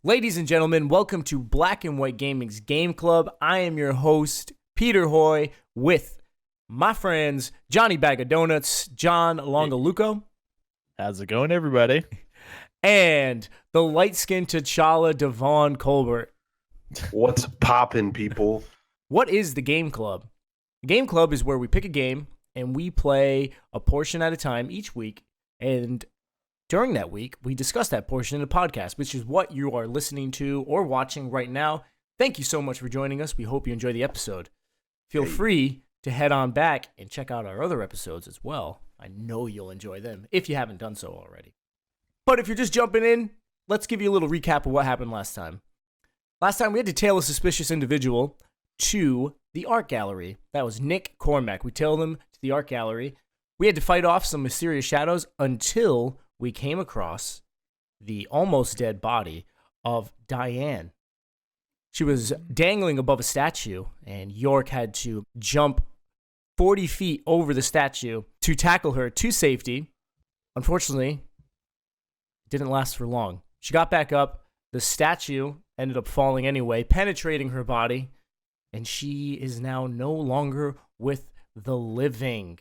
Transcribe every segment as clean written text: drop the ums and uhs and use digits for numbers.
Ladies and gentlemen, welcome to Black and White Gaming's Game Club. I am your host, Peter Hoy, with my friends, Johnny Bag of Donuts, John Longaluco. How's it going, everybody? And the light-skinned T'Challa, Devon Colbert. What's poppin', people? What is the Game Club? The Game Club is where we pick a game and we play a portion at a time each week. And during that week, we discuss that portion in the podcast, which is what you are listening to or watching right now. Thank you so much for joining us. We hope you enjoy the episode. Feel free to head on back and check out our other episodes as well. I know you'll enjoy them if you haven't done so already. But if you're just jumping in, let's give you a little recap of what happened last time. Last time, we had to tail a suspicious individual to the art gallery. That was Nick Cormack. We tailed him to the art gallery. We had to fight off some mysterious shadows until we came across the almost dead body of Diane. She was dangling above a statue, and York had to jump 40 feet over the statue to tackle her to safety. Unfortunately, it didn't last for long. She got back up. The statue ended up falling anyway, penetrating her body, and she is now no longer with the living.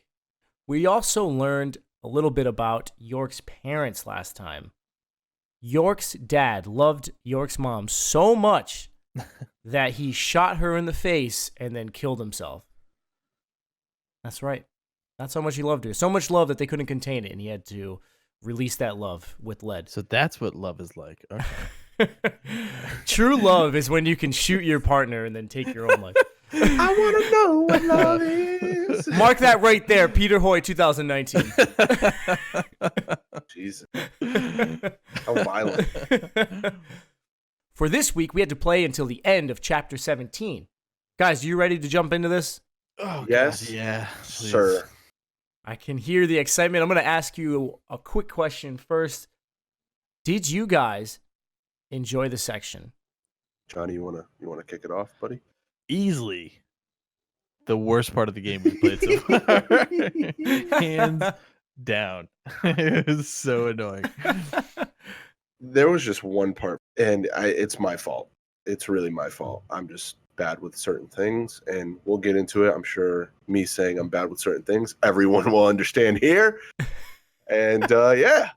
We also learned a little bit about York's parents last time. York's dad loved York's mom so much that he shot her in the face and then killed himself. That's right. That's how much he loved her. So much love that they couldn't contain it, and he had to release that love with lead. So that's what love is like. Okay. True love is when you can shoot your partner and then take your own life. I want to know what love is. Mark that right there, Peter Hoy, 2019. Jesus. How violent. For this week, we had to play until the end of Chapter 17. Guys, are you ready to jump into this? Oh, yes. God, yeah. Sir. I can hear the excitement. I'm going to ask you a quick question first. Did you guys enjoy the section? Johnny, you wanna kick it off, buddy? Easily the worst part of the game we played so far. Hands down. It was so annoying. There was just one part, and it's my fault. It's really my fault. I'm just bad with certain things, and we'll get into it. I'm sure me saying I'm bad with certain things, everyone will understand here. And yeah,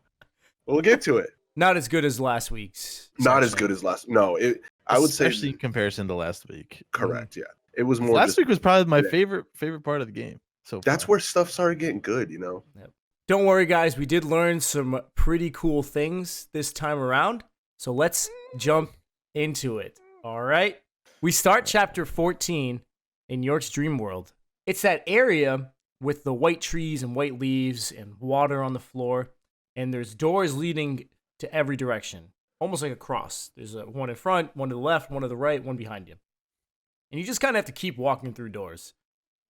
we'll get to it. Not as good as last week's section. Not as good as last. No, I would say, especially in comparison to last week. Correct. Yeah, it was more. Last week was probably my favorite part of the game. So that's where stuff started getting good. You know. Yep. Don't worry, guys. We did learn some pretty cool things this time around. So let's jump into it. All right. We start chapter 14 in York's dream world. It's that area with the white trees and white leaves and water on the floor, and there's doors leading to every direction, almost like a cross. There's one in front, one to the left, one to the right, one behind you. And you just kind of have to keep walking through doors.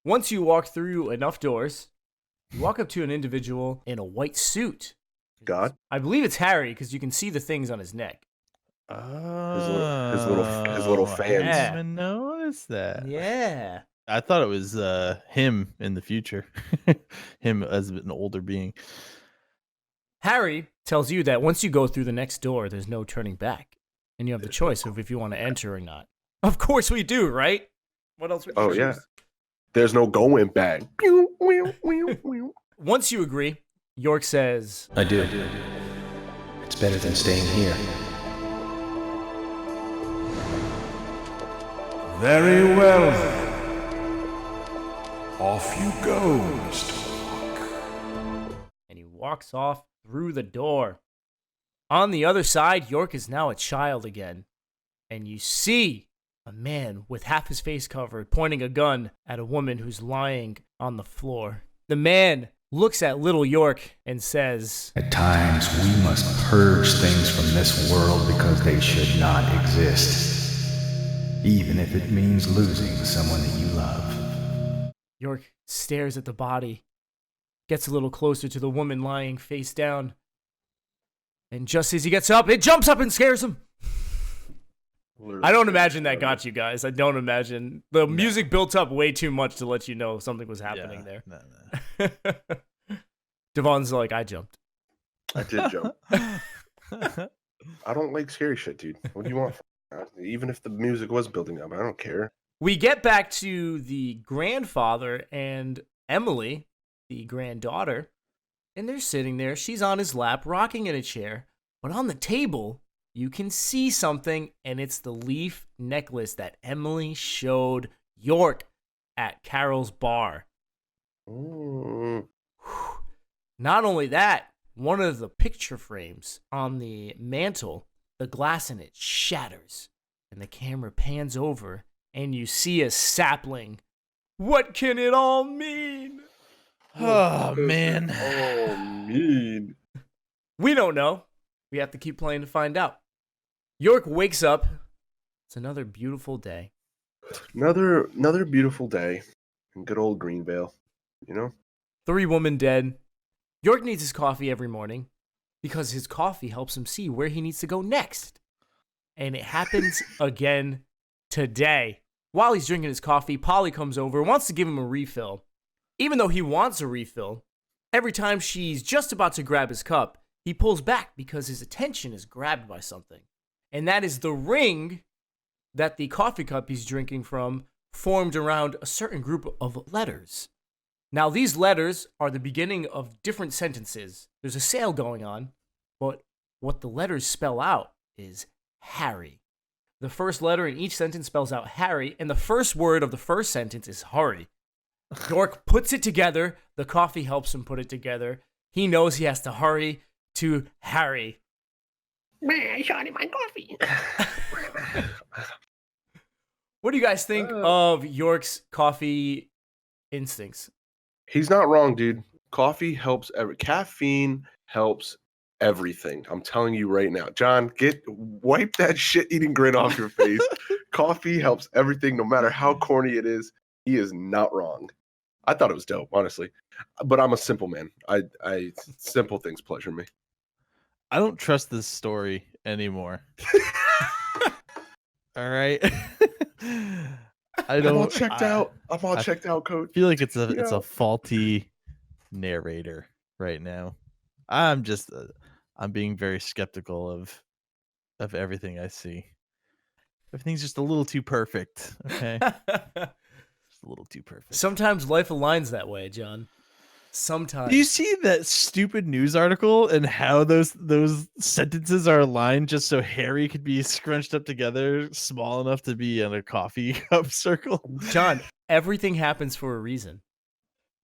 Once you walk through enough doors, you walk up to an individual in a white suit. God? I believe it's Harry, because you can see the things on his neck. His little fans. I didn't even notice that. Yeah. I thought it was him in the future. Him as an older being. Harry tells you that once you go through the next door, there's no turning back. And you have the choice of if you want to enter or not. Of course we do, right? What else would you choose? Yeah. There's no going back. Once you agree, York says, I do. It's better than staying here. Very well, then. Off you go, Mr. York. And he walks off through the door. On the other side, York is now a child again. And you see a man with half his face covered pointing a gun at a woman who's lying on the floor. The man looks at little York and says, At times, we must purge things from this world because they should not exist, even if it means losing someone that you love. York stares at the body, gets a little closer to the woman lying face down, and just as he gets up, it jumps up and scares him. I don't imagine that got you guys. I don't imagine. The music built up way too much to let you know something was happening there. No. Devon's like, I jumped. I did jump. I don't like scary shit, dude. What do you want? Even if the music was building up, I don't care. We get back to the grandfather and Emily, the granddaughter, and they're sitting there. She's on his lap, rocking in a chair. But on the table, you can see something, and it's the leaf necklace that Emily showed York at Carol's bar. Mm. Not only that, one of the picture frames on the mantle, the glass in it shatters, and the camera pans over, and you see a sapling. What can it all mean? Oh, man. Oh, mean. We don't know. We have to keep playing to find out. York wakes up. It's another beautiful day. Another beautiful day in good old Greenvale, you know? 3 women dead. York needs his coffee every morning because his coffee helps him see where he needs to go next. And it happens again today. While he's drinking his coffee, Polly comes over and wants to give him a refill. Even though he wants a refill, every time she's just about to grab his cup, he pulls back because his attention is grabbed by something. And that is the ring that the coffee cup he's drinking from formed around a certain group of letters. Now, these letters are the beginning of different sentences. There's a sale going on, but what the letters spell out is Harry. The first letter in each sentence spells out Harry, and the first word of the first sentence is hurry. York puts it together. The coffee helps him put it together. He knows he has to hurry to Harry. I shot in my coffee. What do you guys think of York's coffee instincts? He's not wrong, dude. Coffee helps caffeine helps everything. I'm telling you right now. John, wipe that shit-eating grin off your face. Coffee helps everything, no matter how corny it is. He is not wrong. I thought it was dope, honestly. But I'm a simple man. I simple things pleasure me. I don't trust this story anymore. All right. I'm all checked out. I'm all checked out, coach. I feel like it's a faulty narrator right now. I'm being very skeptical of everything I see. Everything's just a little too perfect. Okay. Just a little too perfect. Sometimes life aligns that way, John. Sometimes. Do you see that stupid news article and how those sentences are aligned just so Harry could be scrunched up together, small enough to be in a coffee cup circle? John, everything happens for a reason.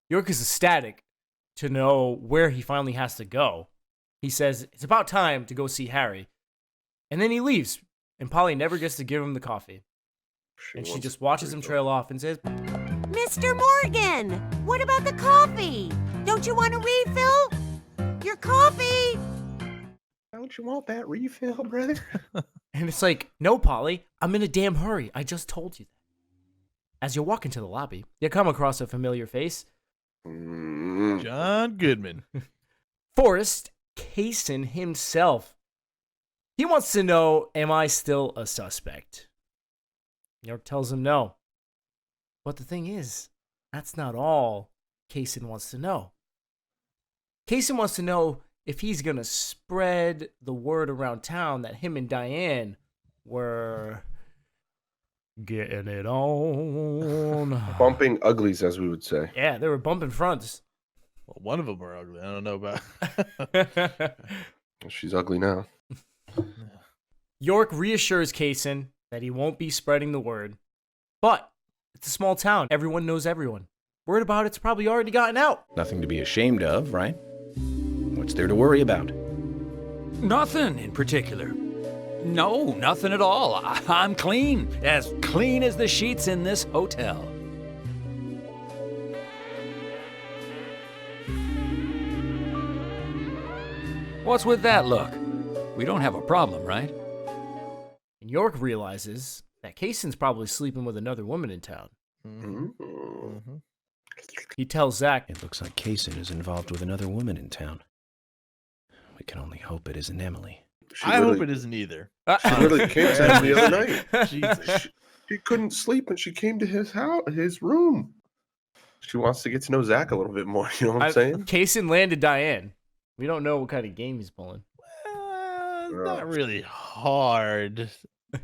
York is ecstatic to know where he finally has to go. He says it's about time to go see Harry. And then he leaves, and Polly never gets to give him the coffee. And she just watches him trail off and says, Mr. Morgan, what about the coffee? Don't you want a refill? Your coffee! Don't you want that refill, brother? and it's like, no, Polly, I'm in a damn hurry. I just told you that. As you walk into the lobby, you come across a familiar face. John Goodman. Forrest Kaysen himself. He wants to know, am I still a suspect? York tells him no. But the thing is, that's not all Kaysen wants to know. Kaysen wants to know if he's going to spread the word around town that him and Diane were getting it on. Bumping uglies, as we would say. Yeah, they were bumping fronts. Well, one of them were ugly. I don't know about. She's ugly now. York reassures Kaysen that he won't be spreading the word. But it's a small town. Everyone knows everyone. Word about it's probably already gotten out. Nothing to be ashamed of, right? What's there to worry about? Nothing in particular. No, nothing at all. I'm clean as the sheets in this hotel. What's with that look? We don't have a problem, right? And York realizes that Kaysen's probably sleeping with another woman in town. Mm-hmm. He tells Zach, It looks like Kaysen is involved with another woman in town. We can only hope it isn't Emily. I hope it isn't either. She literally came to him the other night. Jesus. She couldn't sleep, and she came to his house, his room. She wants to get to know Zach a little bit more. You know what I'm saying? Kaysen landed Diane. We don't know what kind of game he's pulling. It's not really hard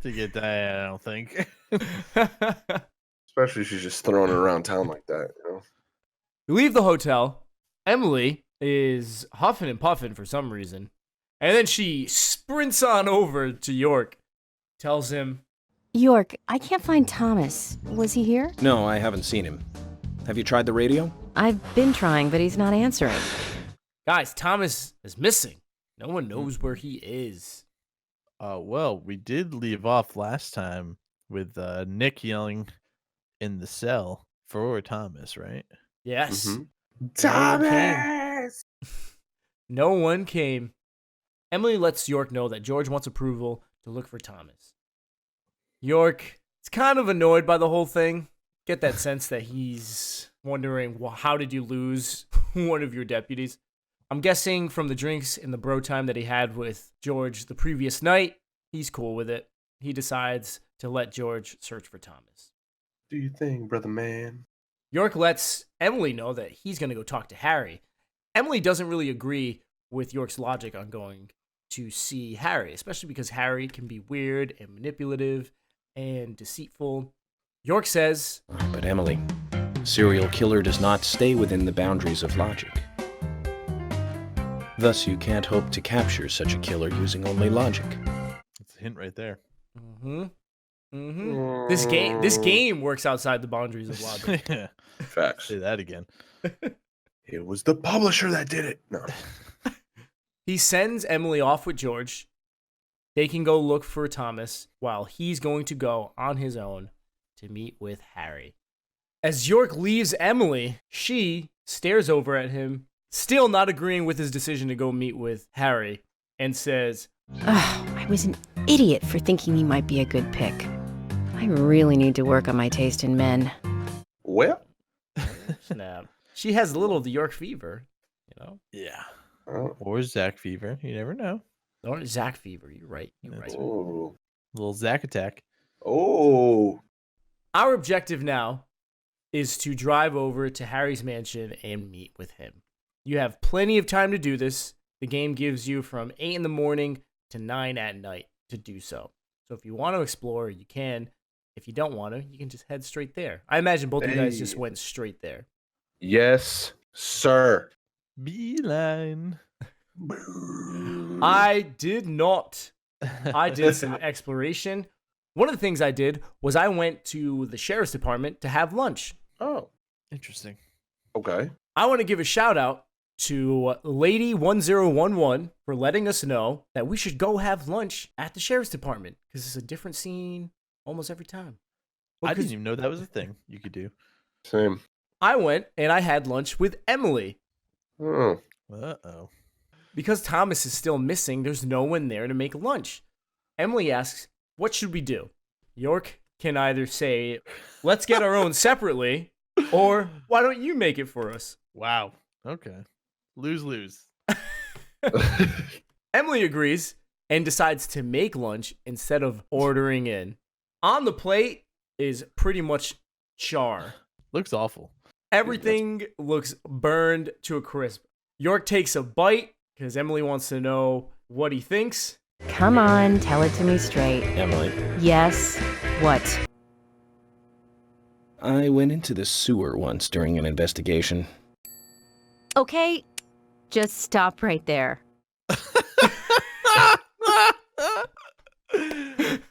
to get that, I don't think. Especially if she's just throwing it around town like that, you know? We leave the hotel. Emily is huffing and puffing for some reason. And then she sprints on over to York, tells him, York, I can't find Thomas. Was he here? No, I haven't seen him. Have you tried the radio? I've been trying, but he's not answering. guys, Thomas is missing. No one knows where he is. Well, we did leave off last time with Nick yelling in the cell for Thomas, right? Yes. Mm-hmm. Thomas! No one came. Emily lets York know that George wants approval to look for Thomas. York is kind of annoyed by the whole thing. Get that sense that he's wondering, well, how did you lose one of your deputies? I'm guessing from the drinks and the bro time that he had with George the previous night, he's cool with it. He decides to let George search for Thomas. Do you think, brother man? York lets Emily know that he's going to go talk to Harry. Emily doesn't really agree with York's logic on going to see Harry, especially because Harry can be weird and manipulative and deceitful. York says, But Emily, serial killer does not stay within the boundaries of logic. Thus, you can't hope to capture such a killer using only logic. That's a hint right there. This game works outside the boundaries of logic. Yeah. Facts. Say that again. It was the publisher that did it. No. He sends Emily off with George. They can go look for Thomas while he's going to go on his own to meet with Harry. As York leaves Emily, she stares over at him, still not agreeing with his decision to go meet with Harry, and says, I was an idiot for thinking he might be a good pick. I really need to work on my taste in men. Well, snap. She has a little of the York fever, you know? Yeah. Or Zach fever. You never know. Or Zach fever. You're right. You're right. Oh. Little Zach attack. Oh. Our objective now is to drive over to Harry's mansion and meet with him. You have plenty of time to do this. The game gives you from 8 in the morning to 9 at night to do so. So if you want to explore, you can. If you don't want to, you can just head straight there. I imagine both of you guys just went straight there. Yes, sir. Beeline. I did not. I did some exploration. One of the things I did was I went to the sheriff's department to have lunch. Oh, interesting. Okay. I want to give a shout out to Lady 1011 for letting us know that we should go have lunch at the sheriff's department because it's a different scene almost every time. I didn't even know that was a thing you could do. Same. I went and I had lunch with Emily. Oh. Uh-oh. Because Thomas is still missing, there's no one there to make lunch. Emily asks, what should we do? York can either say, let's get our own separately, or why don't you make it for us? Wow. Okay. Lose-lose. Emily agrees and decides to make lunch instead of ordering in. On the plate is pretty much char. Looks awful. Everything looks burned to a crisp. York takes a bite because Emily wants to know what he thinks. Come on, tell it to me straight. Emily, Yes. What? I went into the sewer once during an investigation. Okay, just stop right there.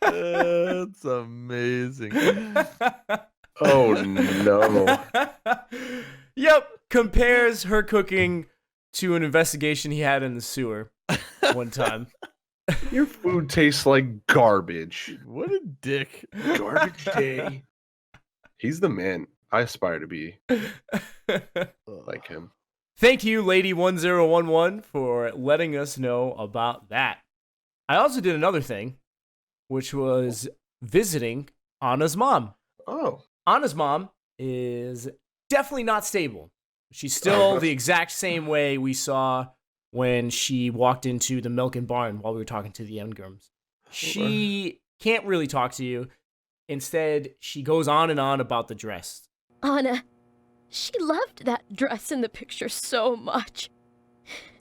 That's amazing. Oh, no. Yep, compares her cooking to an investigation he had in the sewer one time. Your food tastes like garbage. What a dick. Garbage day. He's the man. I aspire to be like him. Thank you, Lady 1011, for letting us know about that. I also did another thing, which was visiting Anna's mom. Oh. Anna's mom is definitely not stable. She's still the exact same way we saw when she walked into the milk and barn while we were talking to the Engrams. She can't really talk to you. Instead, she goes on and on about the dress. Anna, she loved that dress in the picture so much.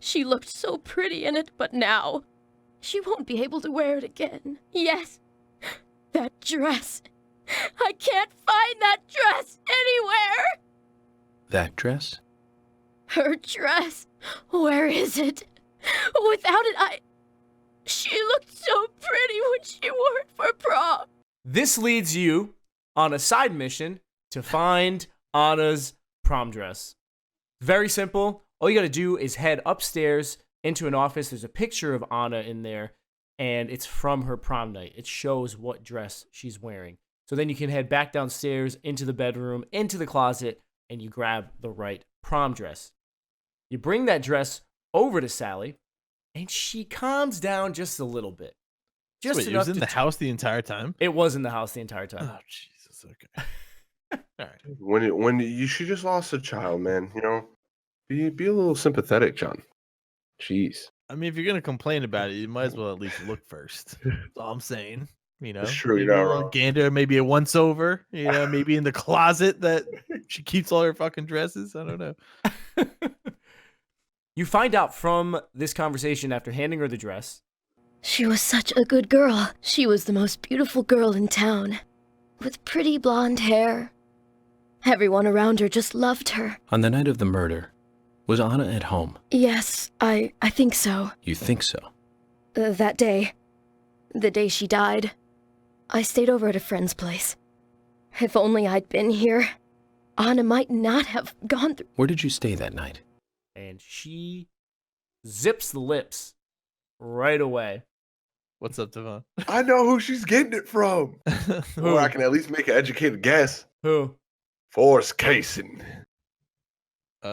She looked so pretty in it, but now, she won't be able to wear it again. Yes, that dress. I can't find that dress anywhere. That dress? Her dress. Where is it? Without it, she looked so pretty when she wore it for prom. This leads you on a side mission to find Anna's prom dress. Very simple. All you got to do is head upstairs into an office. There's a picture of Anna in there, and it's from her prom night. It shows what dress she's wearing. So then you can head back downstairs into the bedroom, into the closet, and you grab the right prom dress. You bring that dress over to Sally, and she calms down just a little bit. Just Wait, it was in the house the entire time? It was in the house the entire time. Oh, Jesus. Okay. All right. When she just lost a child, man, you know, be a little sympathetic, John. Jeez. I mean, if you're gonna complain about it, you might as well at least look first. That's all I'm saying. You know, That's true, maybe you're a not little wrong. gander, maybe a once over. You know, maybe in the closet that she keeps all her fucking dresses. I don't know. You find out from this conversation after handing her the dress. She was such a good girl. She was the most beautiful girl in town, with pretty blonde hair. Everyone around her just loved her. On the night of the murder, was Anna at home? Yes, I think so. You think so? That day, the day she died, I stayed over at a friend's place. If only I'd been here, Anna might not have gone through. Where did you stay that night? And she zips the lips right away. What's up, Devon? I know who she's getting it from. Or I can at least make an educated guess. Who? Force casing. The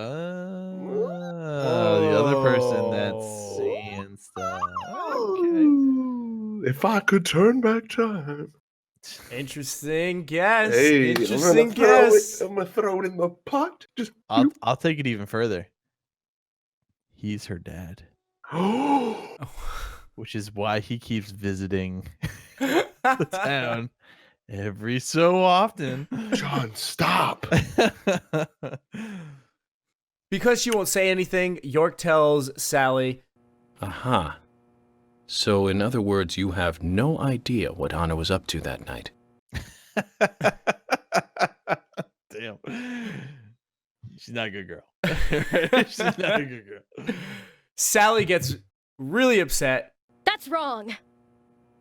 other person that's seeing stuff. If I could turn back time. Interesting guess. Hey, Interesting guess. I'm gonna throw it in the pot. Just I'll take it even further. He's her dad. Which is why he keeps visiting the town every so often. John, stop. Because she won't say anything, York tells Sally, Aha. So, in other words, you have no idea what Anna was up to that night. Damn. She's not a good girl. She's not a good girl. Sally gets really upset. That's wrong.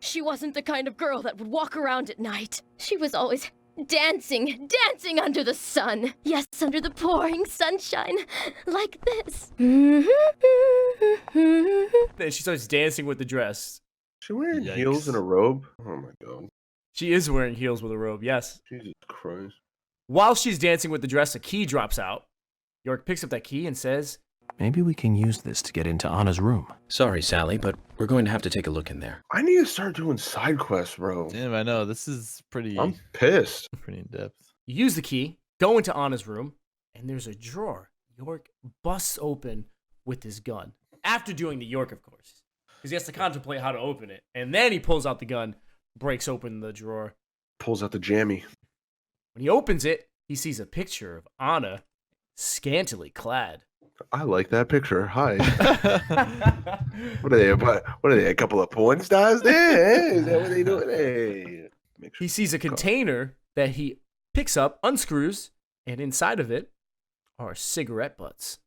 She wasn't the kind of girl that would walk around at night. She was always dancing under the sun. Yes, under the pouring sunshine, like this. Then she starts dancing with the dress. She wearing heels and a robe? Oh my god. She is wearing heels with a robe, yes. Jesus Christ. While she's dancing with the dress, a key drops out. York picks up that key and says, Maybe we can use this to get into Anna's room. Sorry, Sally, but we're going to have to take a look in there. I need to start doing side quests, bro. Damn, I know. This is pretty... I'm pissed. Pretty in-depth. You use the key, go into Anna's room, and there's a drawer. York busts open with his gun. After doing the York, of course. Because he has to contemplate how to open it. And then he pulls out the gun, breaks open the drawer. Pulls out the jammy. When he opens it, he sees a picture of Anna, scantily clad. I like that picture. Hi. What are they? What are they? A couple of porn stars there? Is that what they doing? Hey. He sees a container that he picks up, unscrews, and inside of it are cigarette butts.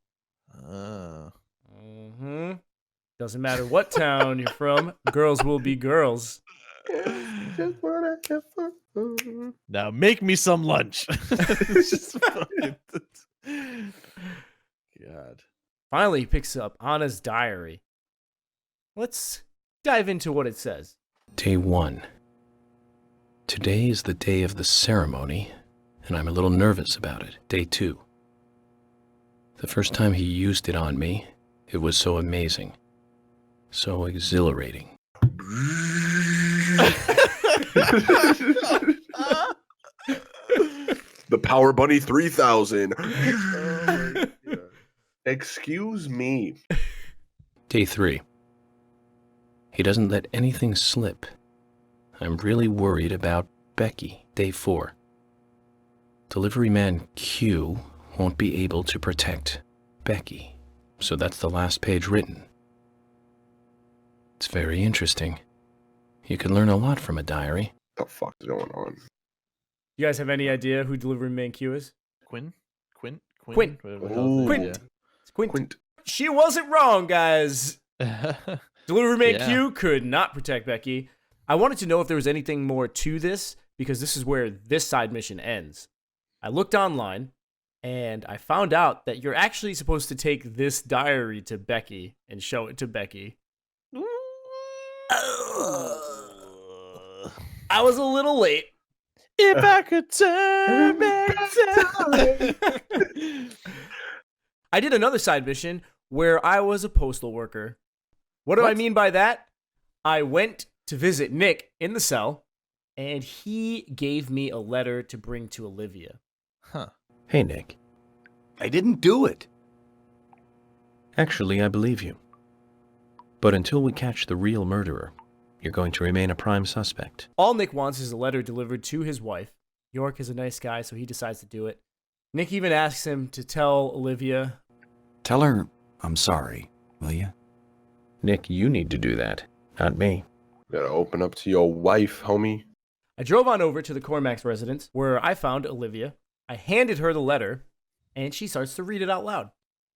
Doesn't matter what town you're from, girls will be girls. Just wanna have fun. Now make me some lunch. Just fucking... God. Finally, he picks up Anna's diary. Let's dive into what it says. Day 1. Today is the day of the ceremony, and I'm a little nervous about it. Day 2. The first time he used it on me, it was so amazing. So exhilarating. The Power Bunny 3000. Excuse me. Day 3. He doesn't let anything slip. I'm really worried about Becky. Day 4. Delivery man Q won't be able to protect Becky. So that's the last page written. It's very interesting. You can learn a lot from a diary. What the fuck is going on? You guys have any idea who Delivery Man Q is? Quint. Quint. Whatever the hell his name is, It's Quint. She wasn't wrong, guys. yeah. Delivery Man Yeah. Q could not protect Becky. I wanted to know if there was anything more to this, because this is where this side mission ends. I looked online, and I found out that you're actually supposed to take this diary to Becky and show it to Becky. I was a little late. If I could turn back time. I did another side mission where I was a postal worker. What do I mean by that? I went to visit Nick in the cell, and he gave me a letter to bring to Olivia. Huh. Hey, Nick. I didn't do it. Actually, I believe you. But until we catch the real murderer, you're going to remain a prime suspect. All Nick wants is a letter delivered to his wife. York is a nice guy, so he decides to do it. Nick even asks him to tell Olivia. Tell her I'm sorry, will you? Nick, you need to do that, not me. You gotta open up to your wife, homie. I drove on over to the Cormac's residence, where I found Olivia. I handed her the letter, and she starts to read it out loud.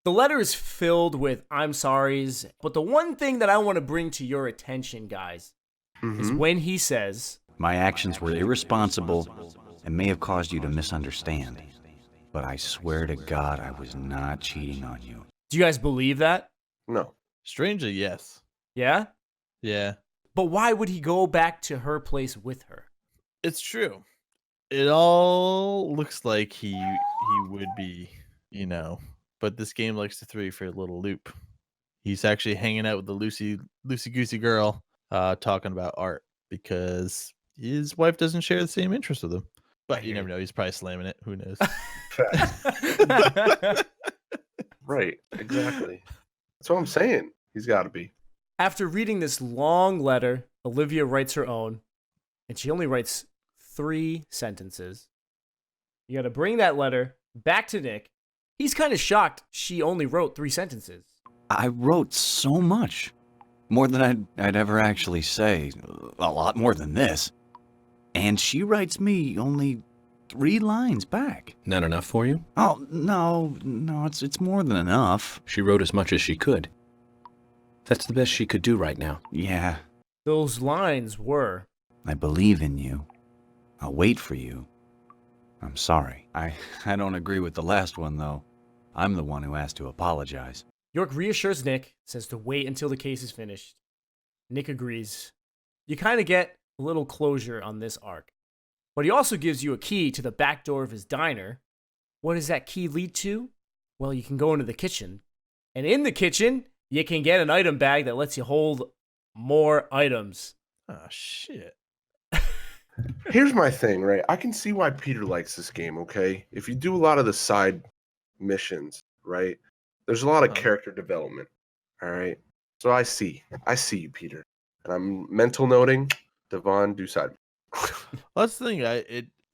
The letter is filled with I'm sorries, but the one thing that I want to bring to your attention, guys, is when he says, My actions were irresponsible and may have caused you to misunderstand. But I swear to God I was not cheating on you. do you guys believe that? No. Strangely, yes. Yeah? Yeah. But why would he go back to her place with her? It's true. It all looks like he would be, you know, but this game likes to throw you for a little loop. He's actually hanging out with the loosey-goosey girl, talking about art because his wife doesn't share the same interest with him. But you never know. He's probably slamming it. Who knows? Right. Exactly. That's what I'm saying. He's got to be. After reading this long letter, Olivia writes her own, and she only writes 3 sentences. You got to bring that letter back to Nick. He's kind of shocked she only wrote 3 sentences. I wrote so much. More than I'd ever actually say. A lot more than this. And she writes me only 3 lines back. Not enough for you? Oh, no, it's more than enough. She wrote as much as she could. That's the best she could do right now. Yeah. Those lines were, I believe in you. I'll wait for you. I'm sorry. I don't agree with the last one, though. I'm the one who has to apologize. York reassures Nick, says to wait until the case is finished. Nick agrees. You kind of get a little closure on this arc. But he also gives you a key to the back door of his diner. What does that key lead to? Well, you can go into the kitchen. And in the kitchen, you can get an item bag that lets you hold more items. Oh, shit. Here's my thing, right? I can see why Peter likes this game, okay? If you do a lot of the side missions, right? There's a lot of character development, all right? So I see you, Peter. And I'm mental noting, Devon, do side. Well, that's the thing.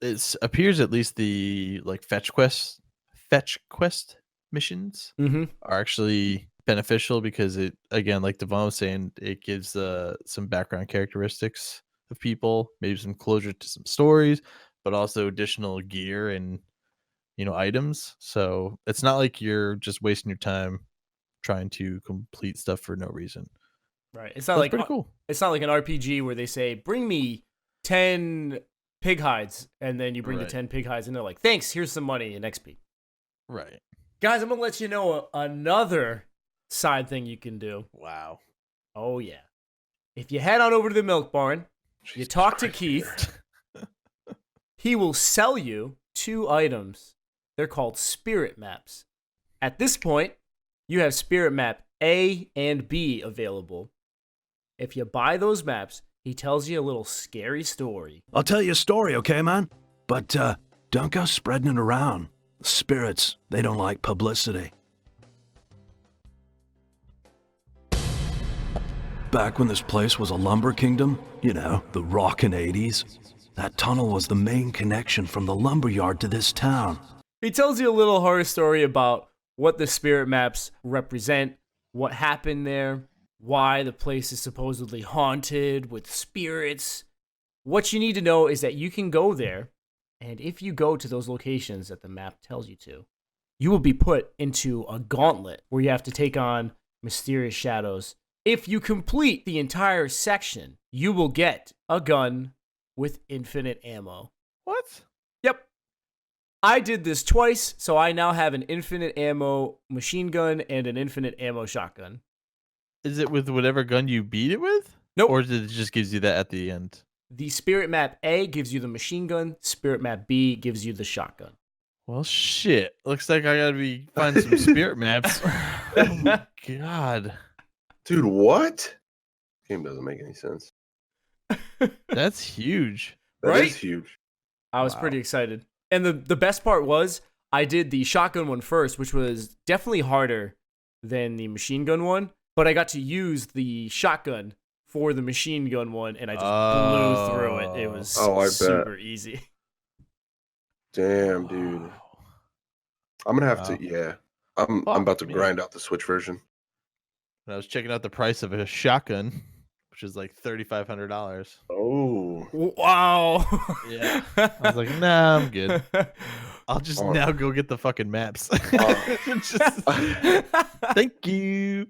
It appears at least the like fetch quest missions are actually beneficial because it, again, like Devon was saying, it gives some background characteristics of people, maybe some closure to some stories, but also additional gear and, you know, items. So it's not like you're just wasting your time trying to complete stuff for no reason. Right. It's not like pretty cool. It's not like an RPG where they say, bring me 10 pig hides, and then you bring the 10 pig hides, and they're like, thanks, here's some money and XP. Right. Guys, I'm going to let you know another side thing you can do. Wow. Oh, yeah. If you head on over to the milk barn, you talk to Keith, he will sell you 2 items. They're called spirit maps. At this point, you have spirit map A and B available. If you buy those maps, he tells you a little scary story. I'll tell you a story, okay, man? But don't go spreading it around. Spirits, they don't like publicity. Back when this place was a lumber kingdom, you know, the rockin' 80s, that tunnel was the main connection from the lumberyard to this town. He tells you a little horror story about what the spirit maps represent, what happened there. why the place is supposedly haunted with spirits. What you need to know is that you can go there, and if you go to those locations that the map tells you to, you will be put into a gauntlet where you have to take on mysterious shadows. If you complete the entire section, you will get a gun with infinite ammo. What? Yep. I did this twice, so I now have an infinite ammo machine gun and an infinite ammo shotgun. Is it with whatever gun you beat it with? Nope. Or did it just gives you that at the end? The Spirit Map A gives you the machine gun. Spirit Map B gives you the shotgun. Well, shit. Looks like I gotta find some spirit maps. Oh my god. Dude, what? Game doesn't make any sense. That's huge. That is huge. I was pretty excited. And the best part was I did the shotgun one first, which was definitely harder than the machine gun one. But I got to use the shotgun for the machine gun one, and I just blew through it. It was super easy. Damn, dude. I'm gonna have to. Yeah, I'm about to grind out the Switch version. I was checking out the price of a shotgun, which is like $3,500. Oh, wow. Yeah. I was like, nah, I'm good. I'll just now go get the fucking maps. Thank you.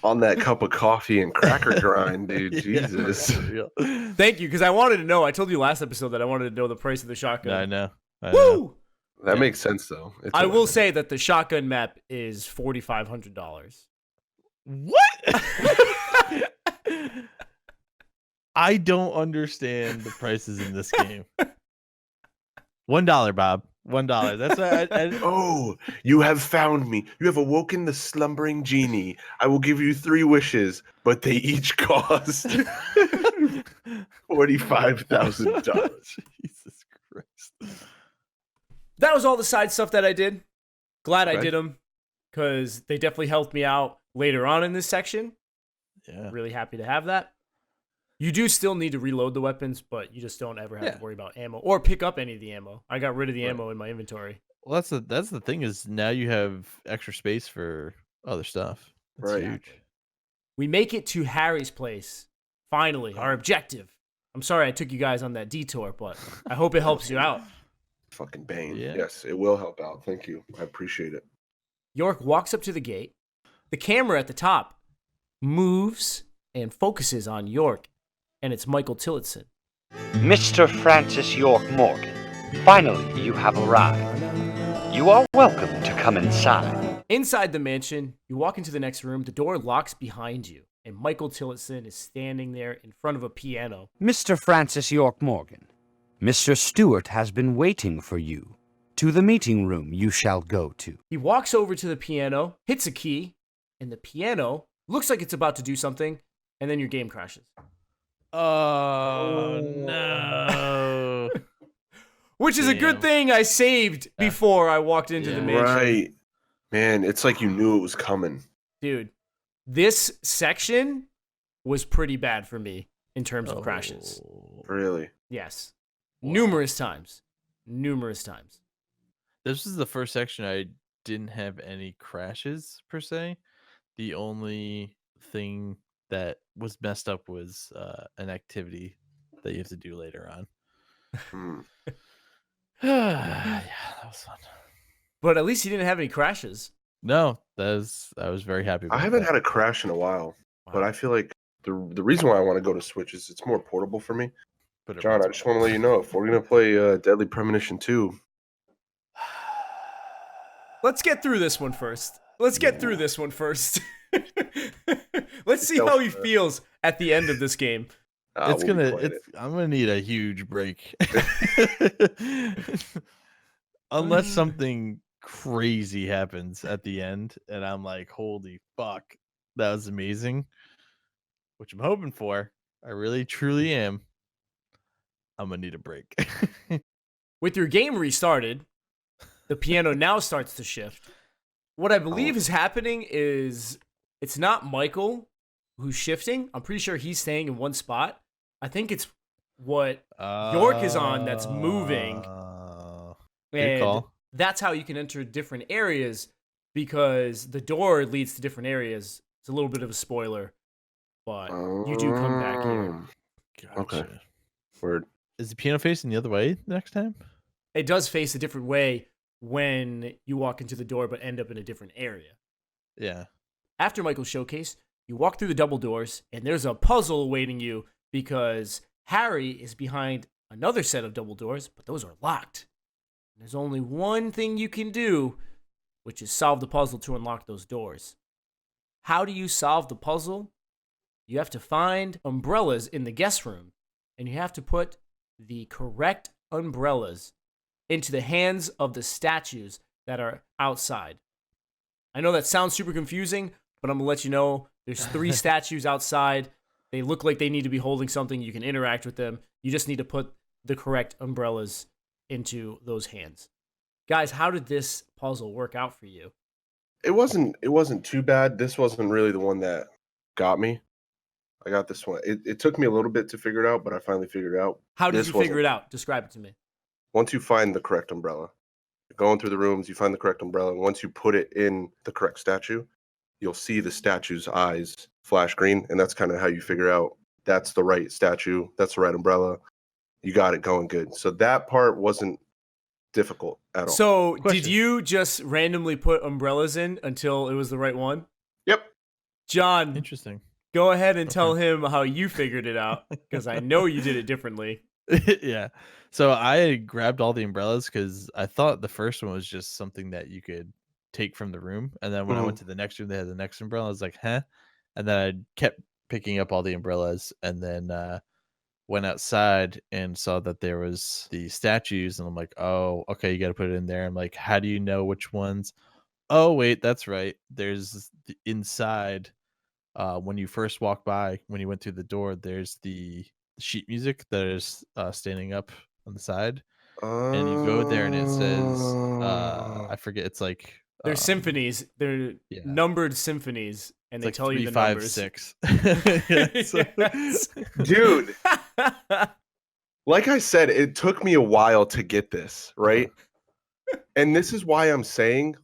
On that cup of coffee and cracker grind, dude. Jesus. Thank you, because I wanted to know. I told you last episode that I wanted to know the price of the shotgun. I know. Woo! That makes sense, though. I will say that the shotgun map is $4,500. What? I don't understand the prices in this game. $1, Bob. $1. That's what Oh, you have found me. You have awoken the slumbering genie. I will give you 3 wishes, but they each cost $45,000. Jesus Christ. That was all the side stuff that I did. Glad I did them, because they definitely helped me out later on in this section. Yeah. Really happy to have that. You do still need to reload the weapons, but you just don't ever have to worry about ammo or pick up any of the ammo. I got rid of the ammo in my inventory. Well, that's the thing is now you have extra space for other stuff. That's huge. We make it to Harry's place. Finally, our objective. I'm sorry I took you guys on that detour, but I hope it helps you out. Fucking Bane. Yeah. Yes, it will help out. Thank you. I appreciate it. York walks up to the gate. The camera at the top moves and focuses on York, and it's Michael Tillotson. Mr. Francis York Morgan, finally you have arrived. You are welcome to come inside. Inside the mansion, you walk into the next room. The door locks behind you, and Michael Tillotson is standing there in front of a piano. Mr. Francis York Morgan, Mr. Stewart has been waiting for you. To the meeting room you shall go to. He walks over to the piano, hits a key, and the piano looks like it's about to do something, and then your game crashes. Oh, no. Which is a good thing I saved before I walked into the mansion. Right. Man, it's like you knew it was coming. Dude, this section was pretty bad for me in terms of crashes. Really? Yes. Wow. Numerous times. This is the first section I didn't have any crashes, per se. The only thing that was messed up was an activity that you have to do later on. Yeah, that was fun. But at least you didn't have any crashes. No, I was very happy about I haven't had a crash in a while, but I feel like the reason why I want to go to Switch is it's more portable for me. But John, I just want to let you know, if we're going to play Deadly Premonition 2. Let's get through this one first. Let's see how he feels at the end of this game. I'm gonna need a huge break. Unless something crazy happens at the end and I'm like, holy fuck, that was amazing. Which I'm hoping for. I really truly am. I'm gonna need a break. With your game restarted, the piano now starts to shift. What I believe is happening is it's not Michael who's shifting. I'm pretty sure he's staying in one spot. I think it's what York is on that's moving. Good call. That's how you can enter different areas, because the door leads to different areas. It's a little bit of a spoiler. but you do come back here. Gotcha. Okay. Word. Is the piano facing the other way next time? It does face a different way when you walk into the door, but end up in a different area. Yeah. After Michael's showcase, you walk through the double doors, and there's a puzzle awaiting you because Harry is behind another set of double doors, but those are locked. And there's only one thing you can do, which is solve the puzzle to unlock those doors. How do you solve the puzzle? You have to find umbrellas in the guest room, and you have to put the correct umbrellas into the hands of the statues that are outside. I know that sounds super confusing, but I'm going to let you know there's 3 statues outside. They look like they need to be holding something. You can interact with them. You just need to put the correct umbrellas into those hands. Guys, how did this puzzle work out for you? It wasn't too bad. This wasn't really the one that got me. I got this one. It took me a little bit to figure it out, but I finally figured it out. How did you figure it out? Describe it to me. Once you find the correct umbrella, you're going through the rooms, you find the correct umbrella, and once you put it in the correct statue, you'll see the statue's eyes flash green, and that's kind of how you figure out that's the right statue, that's the right umbrella. You got it going good. So that part wasn't difficult at all. So did you just randomly put umbrellas in until it was the right one? Yep. John, Interesting. Go ahead and tell him how you figured it out, because I know you did it differently. Yeah. So I grabbed all the umbrellas because I thought the first one was just something that you could take from the room. And then when I went to the next room, they had the next umbrella. I was like, huh? And then I kept picking up all the umbrellas and then went outside and saw that there was the statues. And I'm like, oh, okay, you got to put it in there. I'm like, how do you know which ones? Oh, wait, that's right. There's the inside. When you first walk by, when you went through the door, there's the sheet music that is standing up on the side, and you go there and it says, I forget, it's like they're symphonies, they're numbered symphonies, and they like tell 3, you the 5, numbers. 6. Yes. Dude, like I said, it took me a while to get this right, and this is why I'm saying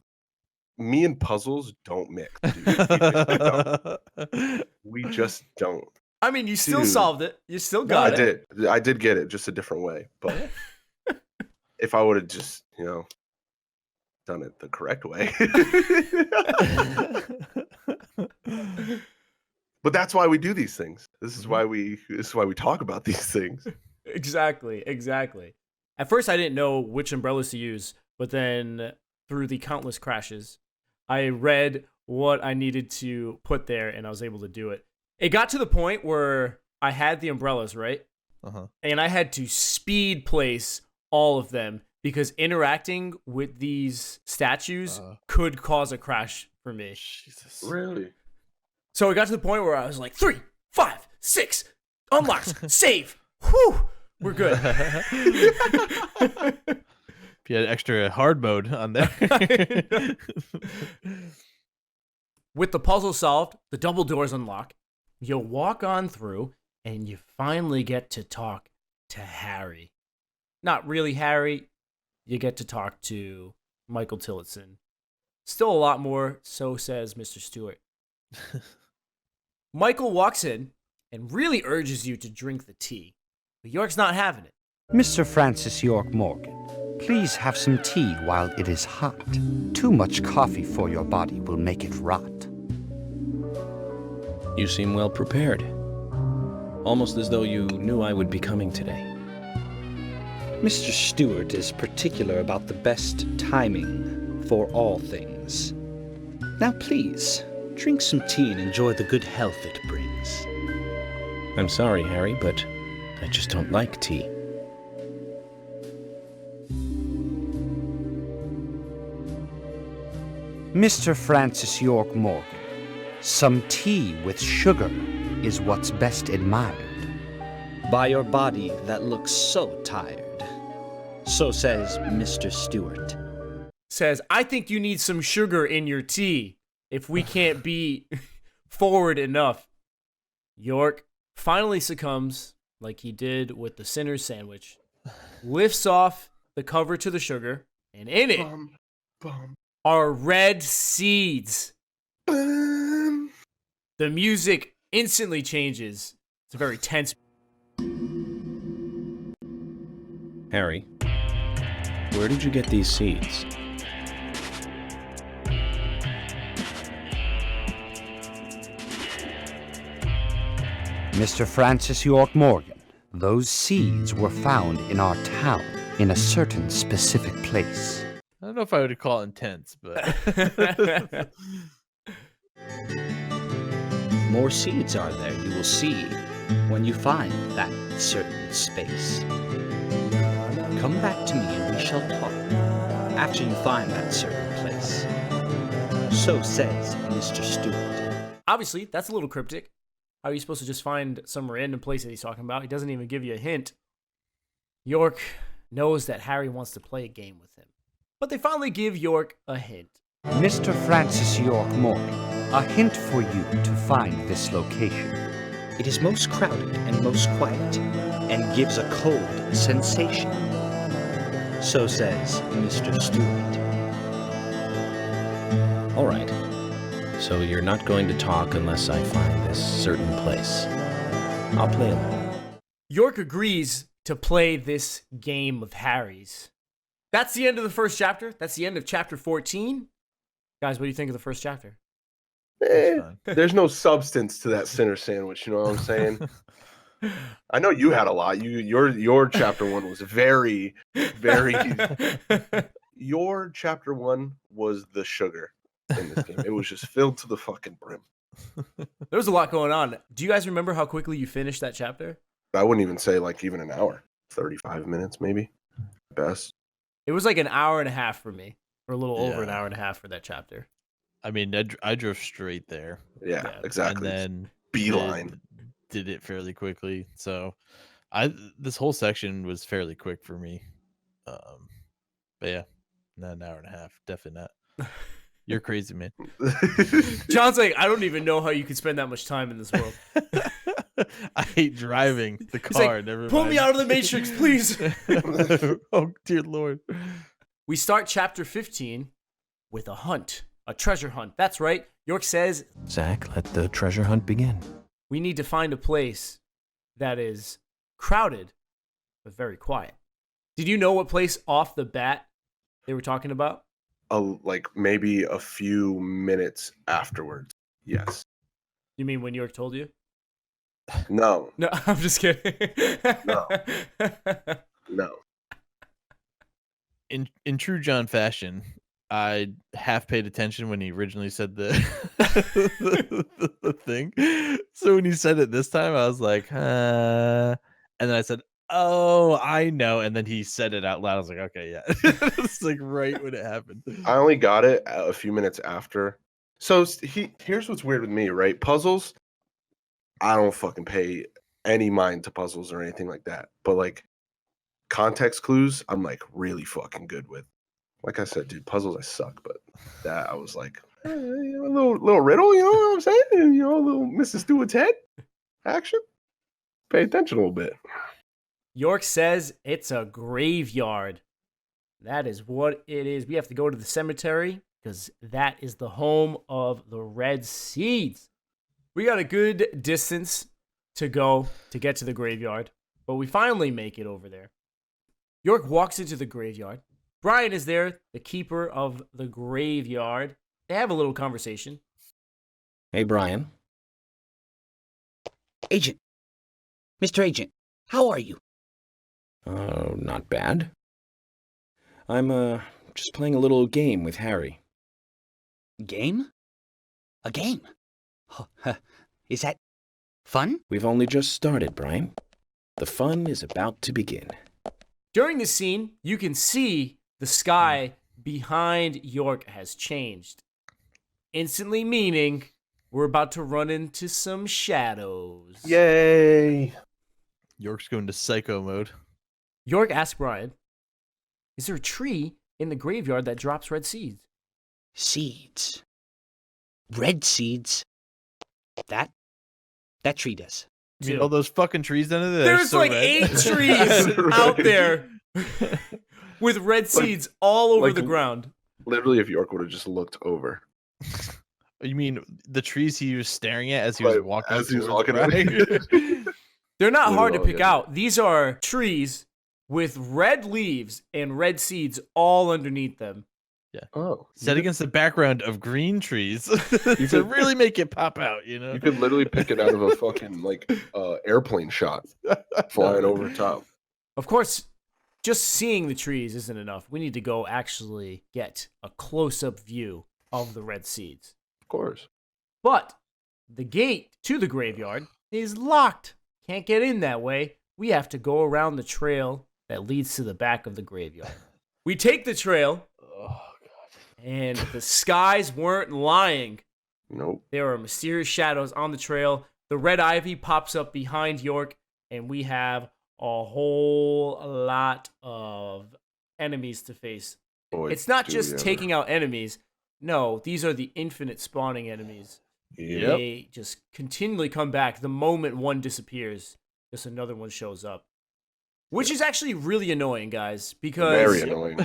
me and puzzles don't mix, dude. We just don't. I mean, you still solved it. You still got it. I did get it, just a different way. But if I would have just, done it the correct way. But that's why we do these things. This is why we talk about these things. Exactly. At first, I didn't know which umbrellas to use, but then through the countless crashes, I read what I needed to put there, and I was able to do it. It got to the point where I had the umbrellas, right? And I had to speed place all of them because interacting with these statues could cause a crash for me. Jesus. Really? So it got to the point where I was like, 3, 5, 6, unlocks, save. Whew, we're good. If you had extra hard mode on there. With the puzzle solved, the double doors unlock. You'll walk on through, and you finally get to talk to Harry. Not really Harry. You get to talk to Michael Tillotson. Still a lot more, so says Mr. Stewart. Michael walks in and really urges you to drink the tea, but York's not having it. Mr. Francis York Morgan, please have some tea while it is hot. Too much coffee for your body will make it rot. You seem well prepared. Almost as though you knew I would be coming today. Mr. Stewart is particular about the best timing for all things. Now please, drink some tea and enjoy the good health it brings. I'm sorry, Harry, but I just don't like tea. Mr. Francis York Morgan, some tea with sugar is what's best admired by your body that looks so tired. So says Mr. Stewart. Says, I think you need some sugar in your tea if we can't be forward enough. York finally succumbs like he did with the Sinner's Sandwich, lifts off the cover to the sugar, and in it are red seeds. The music instantly changes. It's a very tense. Harry, where did you get these seeds? Mr. Francis York Morgan, those seeds were found in our town in a certain specific place. I don't know if I would call it intense, but More seeds are there, you will see, when you find that certain space. Come back to me and we shall talk after you find that certain place. So says Mr. Stewart. Obviously, that's a little cryptic. How are you supposed to just find some random place that he's talking about? He doesn't even give you a hint. York knows that Harry wants to play a game with him. But they finally give York a hint. Mr. Francis York Morgan, a hint for you to find this location. It is most crowded and most quiet, and gives a cold sensation. So says Mr. Stewart. All right. So you're not going to talk unless I find this certain place. I'll play along. York agrees to play this game of Harry's. That's the end of the first chapter. That's the end of chapter 14. Guys, what do you think of the first chapter? There's no substance to that center sandwich, you know what I'm saying? I know you had a lot. Your chapter 1 was very, very... Your chapter 1 was the sugar in this game. It was just filled to the fucking brim. There was a lot going on. Do you guys remember how quickly you finished that chapter? I wouldn't even say like even an hour. 35 minutes maybe. Best. It was like an hour and a half for me. Or a little over an hour and a half for that chapter. I mean, I drove straight there. Yeah, exactly. And then beeline. Did it fairly quickly. So this whole section was fairly quick for me. But yeah, not an hour and a half. Definitely not. You're crazy, man. John's like, I don't even know how you could spend that much time in this world. I hate driving the car. Like, never pull mind. me out of the Matrix, please. Oh, dear Lord. We start chapter 15 with a hunt, a treasure hunt. That's right. York says, Zach, let the treasure hunt begin. We need to find a place that is crowded, but very quiet. Did you know what place off the bat they were talking about? Like maybe a few minutes afterwards. Yes. You mean when York told you? No. No, I'm just kidding. No. In true John fashion, I half paid attention when he originally said the the thing. So when he said it this time, I was like, and then I said, oh, I know. And then he said it out loud. I was like, okay, yeah. It's like right when it happened. I only got it a few minutes after. So here's what's weird with me, right? Puzzles, I don't fucking pay any mind to puzzles or anything like that. But like context clues, I'm like really fucking good with. Like I said, dude, puzzles I suck, but that I was like, a little riddle, you know what I'm saying? You know, a little Mrs. Stewart's head action. Pay attention a little bit. York says it's a graveyard. That is what it is. We have to go to the cemetery because that is the home of the red seeds. We got a good distance to go to get to the graveyard, but we finally make it over there. York walks into the graveyard. Brian is there, the keeper of the graveyard. They have a little conversation. Hey, Brian. Agent. Mr. Agent, how are you? Oh, not bad. I'm, just playing a little game with Harry. Game? A game? Oh, is that fun? We've only just started, Brian. The fun is about to begin. During the scene, you can see the sky behind York has changed. Instantly meaning we're about to run into some shadows. Yay! York's going to psycho mode. York asks Brian, is there a tree in the graveyard that drops red seeds? Seeds. Red seeds? That tree does. You mean all those fucking trees under there? There's so like red. 8 trees out there with red seeds all over like, the ground. Literally, if York would have just looked over. You mean the trees he was staring at as he was walking? As he was towards walking Brian? They're not Literally hard to all pick together. out. These are trees with red leaves and red seeds all underneath them. Yeah. Oh, Set against the background of green trees to really make it pop out, you know? You could literally pick it out of a fucking like airplane shot flying over top. Of course, just seeing the trees isn't enough. We need to go actually get a close-up view of the red seeds. Of course. But the gate to the graveyard is locked. Can't get in that way. We have to go around the trail that leads to the back of the graveyard. We take the trail. Oh, God. And the skies weren't lying. Nope. There are mysterious shadows on the trail. The red ivy pops up behind York, and we have a whole lot of enemies to face. Boy, it's not do just we ever. taking out enemies. No, these are the infinite spawning enemies. Yep. They just continually come back. The moment one disappears, just another one shows up. Which is actually really annoying, guys, because Very annoying.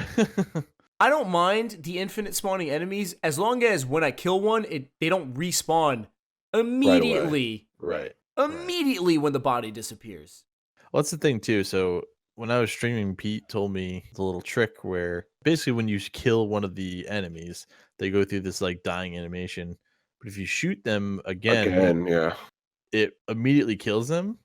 I don't mind the infinite spawning enemies as long as when I kill one, they don't respawn immediately. Right. Immediately when the body disappears. Well, that's the thing too. So when I was streaming, Pete told me the little trick where basically when you kill one of the enemies, they go through this like dying animation. But if you shoot them again, yeah, it immediately kills them,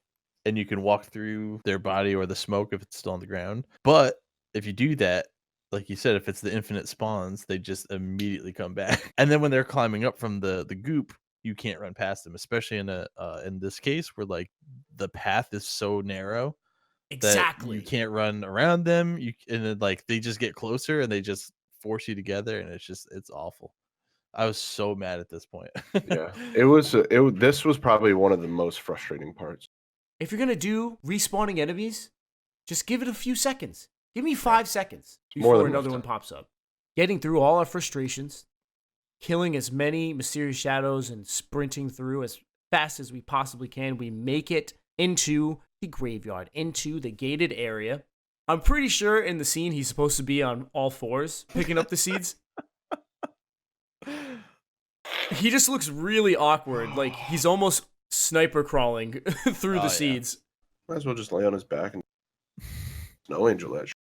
and you can walk through their body or the smoke if it's still on the ground. But if you do that, like you said, if it's the infinite spawns, they just immediately come back. And then when they're climbing up from the goop, you can't run past them, especially in this case where like the path is so narrow that you can't run around them. And then like they just get closer and they just force you together, and it's awful. I was so mad at this point. Yeah, this was probably one of the most frustrating parts. If you're going to do respawning enemies, just give it a few seconds. Give me 5 seconds before another one pops up. Getting through all our frustrations, killing as many mysterious shadows, and sprinting through as fast as we possibly can, we make it into the graveyard, into the gated area. I'm pretty sure in the scene he's supposed to be on all fours, picking up the seeds. He just looks really awkward, like he's almost sniper crawling through the seeds. Might as well just lay on his back and snow angel edge.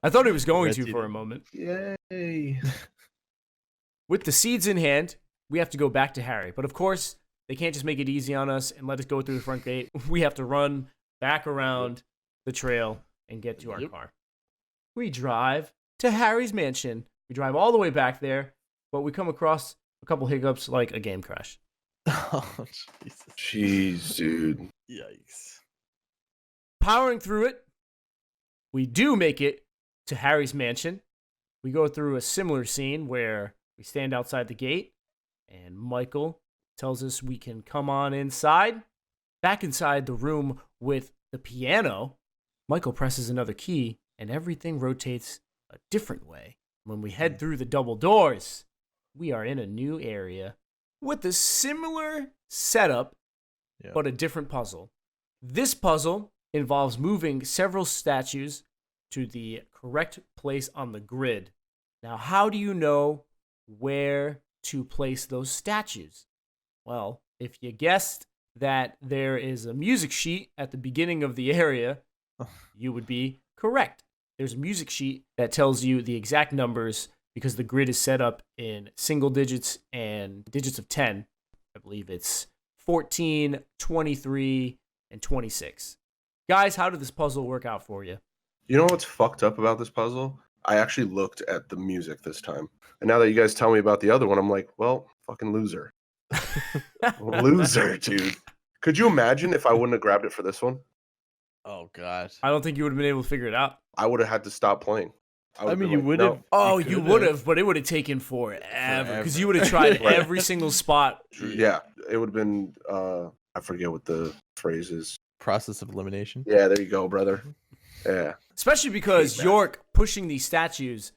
I thought he was going to for a moment. Yay. With the seeds in hand, we have to go back to Harry. But of course, they can't just make it easy on us and let us go through the front gate. We have to run back around the trail and get to our car. We drive to Harry's mansion. We drive all the way back there, but we come across a couple hiccups like a game crash. Oh, Jesus. Jeez, dude. Yikes. Powering through it, we do make it to Harry's mansion. We go through a similar scene where we stand outside the gate, and Michael tells us we can come on inside. Back inside the room with the piano, Michael presses another key, and everything rotates a different way. When we head through the double doors, we are in a new area with a similar setup, but a different puzzle. This puzzle involves moving several statues to the correct place on the grid. Now, how do you know where to place those statues? Well, if you guessed that there is a music sheet at the beginning of the area, you would be correct. There's a music sheet that tells you the exact numbers because the grid is set up in single digits and digits of 10. I believe it's 14, 23, and 26. Guys, how did this puzzle work out for you? You know what's fucked up about this puzzle? I actually looked at the music this time. And now that you guys tell me about the other one, I'm like, well, fucking loser. Loser, dude. Could you imagine if I wouldn't have grabbed it for this one? Oh, God. I don't think you would have been able to figure it out. I would have had to stop playing. I mean, you would have. Oh, you would have, but it would have taken forever because you would have tried every single spot. Yeah, it would have been, I forget what the phrase is. Process of elimination? Yeah, there you go, brother. Yeah. Especially because York pushing these statues,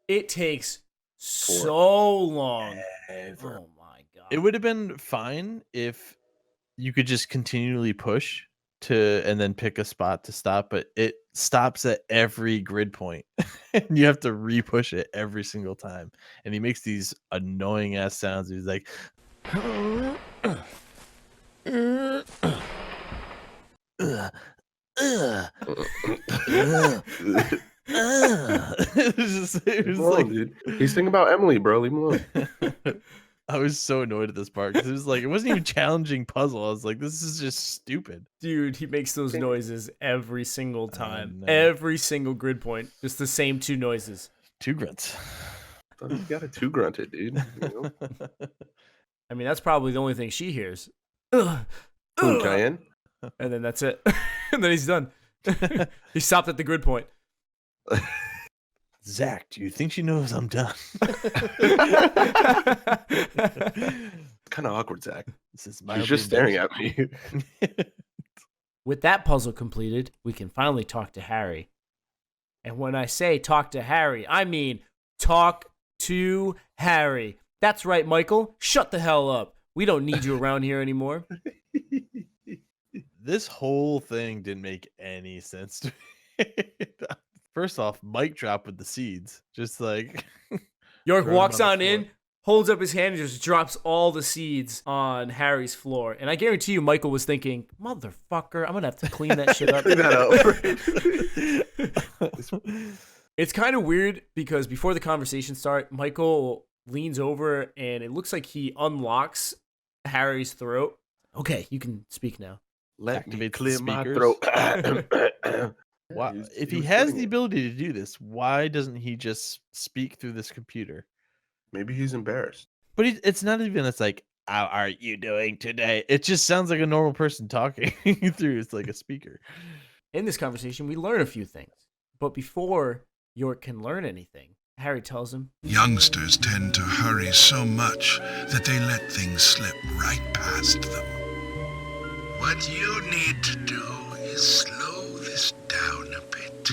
it takes so long. Forever. Oh, my God. It would have been fine if you could just continually push and then pick a spot to stop, but it stops at every grid point. And you have to re-push it every single time. And he makes these annoying ass sounds. He's like it was like, dude. He's thinking about Emily, bro. Leave him alone. I was so annoyed at this part because it was like, it wasn't even a challenging puzzle. I was like, this is just stupid. Dude, he makes those noises every single time. know. Every single grid point. Just the same 2 noises. 2 grunts. You got a 2 grunted, dude. You know? I mean, that's probably the only thing she hears. Ooh, Cayenne? And then that's it. And then he's done. He stopped at the grid point. Zach, do you think she knows I'm done? Kind of awkward, Zach. She's just staring at me. With that puzzle completed, we can finally talk to Harry. And when I say talk to Harry, I mean talk to Harry. That's right, Michael. Shut the hell up. We don't need you around here anymore. This whole thing didn't make any sense to me. First off, mic drop with the seeds. Just like York throw 'em walks on the on in, floor. holds up his hand, and just drops all the seeds on Harry's floor. And I guarantee you Michael was thinking, motherfucker, I'm going to have to clean that shit up. Clean that up. It's kind of weird because before the conversation starts, Michael leans over and it looks like he unlocks Harry's throat. Okay, you can speak now. Let me Activates the clear my speakers. throat. Why, Yeah, if he he was has doing the it. ability to do this, why doesn't he just speak through this computer? Maybe he's embarrassed. But it's not even. It's like, how are you doing today? It just sounds like a normal person talking through. It's like a speaker. In this conversation, we learn a few things. But before York can learn anything, Harry tells him, Youngsters tend to hurry so much that they let things slip right past them. What you need to do is slow this down a bit.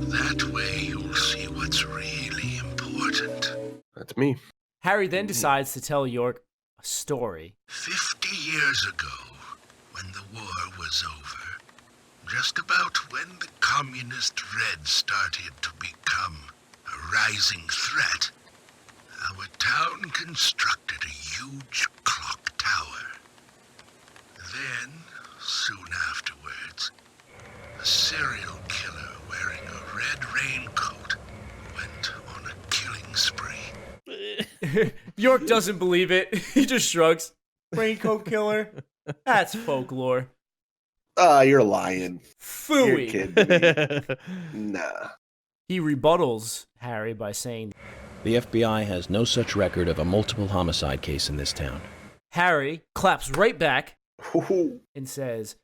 That way you'll see what's really important. That's me. Harry then decides to tell York a story. 50 years ago, when the war was over, just about when the communist Red started to become a rising threat, our town constructed a huge clock tower. Then, soon afterwards, a serial killer wearing a red raincoat went on a killing spree. York doesn't believe it. He just shrugs. Raincoat Killer? That's folklore. You're lying. Phooey. You're kidding me. Nah. He rebuttals Harry by saying, The FBI has no such record of a multiple homicide case in this town. Harry claps right back and says,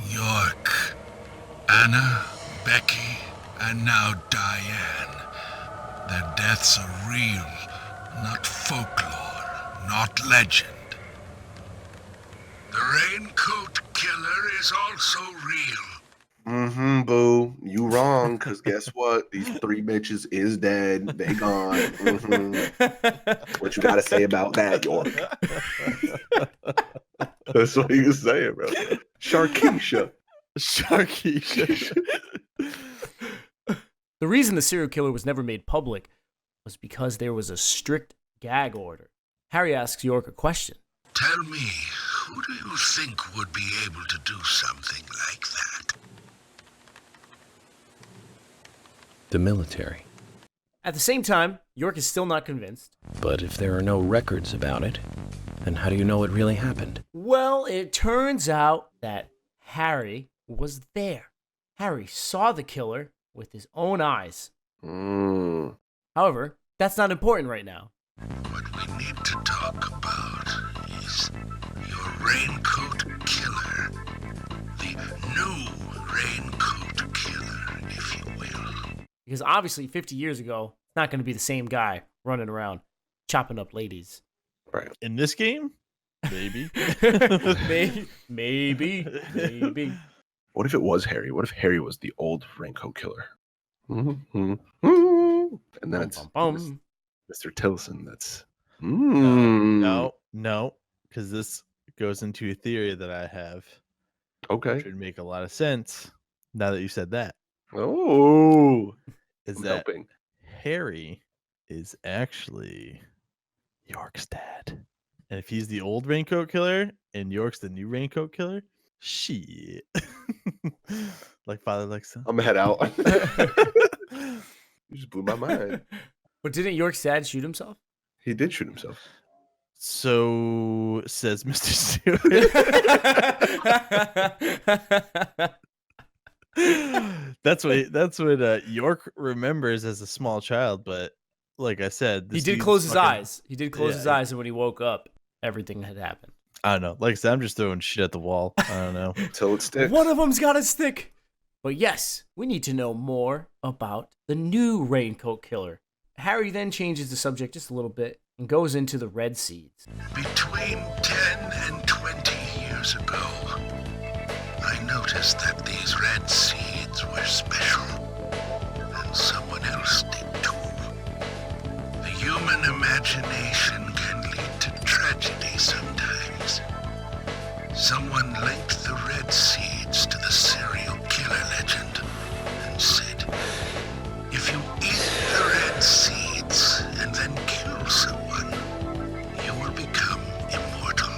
York, Anna, Becky, and now Diane. Their deaths are real, not folklore, not legend. The Raincoat Killer is also real. Mm-hmm, boo. You wrong, because guess what? These 3 bitches is dead. They gone. Mm-hmm. What you gotta say about that, York? That's what you saying, bro. Sharkeisha. Sharkeisha. the reason the serial killer was never made public was because there was a strict gag order. Harry asks York a question. Tell me, who do you think would be able to do something like that? The military. At the same time, York is still not convinced. But if there are no records about it, then how do you know it really happened? Well, it turns out that Harry was there. Harry saw the killer with his own eyes. However, that's not important right now. What we need to talk about is your Raincoat Killer. The new Raincoat Killer, if you will. Because obviously 50 years ago, it's not going to be the same guy running around chopping up ladies. Right. In this game? Maybe. Maybe. What if it was Harry? What if Harry was the old Raincoat Killer? And then it's Mr. Tilson. That's No, because this goes into a theory that I have. Okay. Which would make a lot of sense now that you said that. Oh, Is I'm that helping. Harry is actually York's dad. And if he's the old Raincoat Killer and York's the new Raincoat Killer, shit. Like father, like son. I'm gonna head out. You just blew my mind. But didn't York's dad shoot himself? He did shoot himself. So says Mr. Stewart. That's what York remembers as a small child, but like I said, he did close his eyes. He did close his eyes, and when he woke up, everything had happened. I don't know. Like I said, I'm just throwing shit at the wall. I don't know. Until it sticks. One of them's got to stick. But yes, we need to know more about the new Raincoat Killer. Harry then changes the subject just a little bit and goes into the red seeds. Between 10 and 20 years ago, I noticed that these red seeds were special, and someone else did too. The human imagination can lead to tragedy sometimes. Someone linked the red seeds to the serial killer legend and said, if you eat the red seeds and then kill someone, you will become immortal.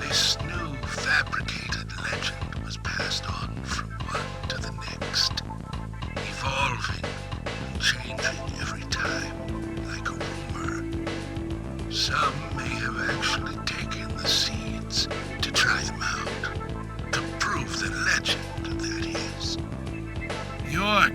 This new fabricated legend was passed on from one to the next, evolving and changing every time, like a rumor. Some may have actually taken the seeds to try them out, to prove the legend, that is. York,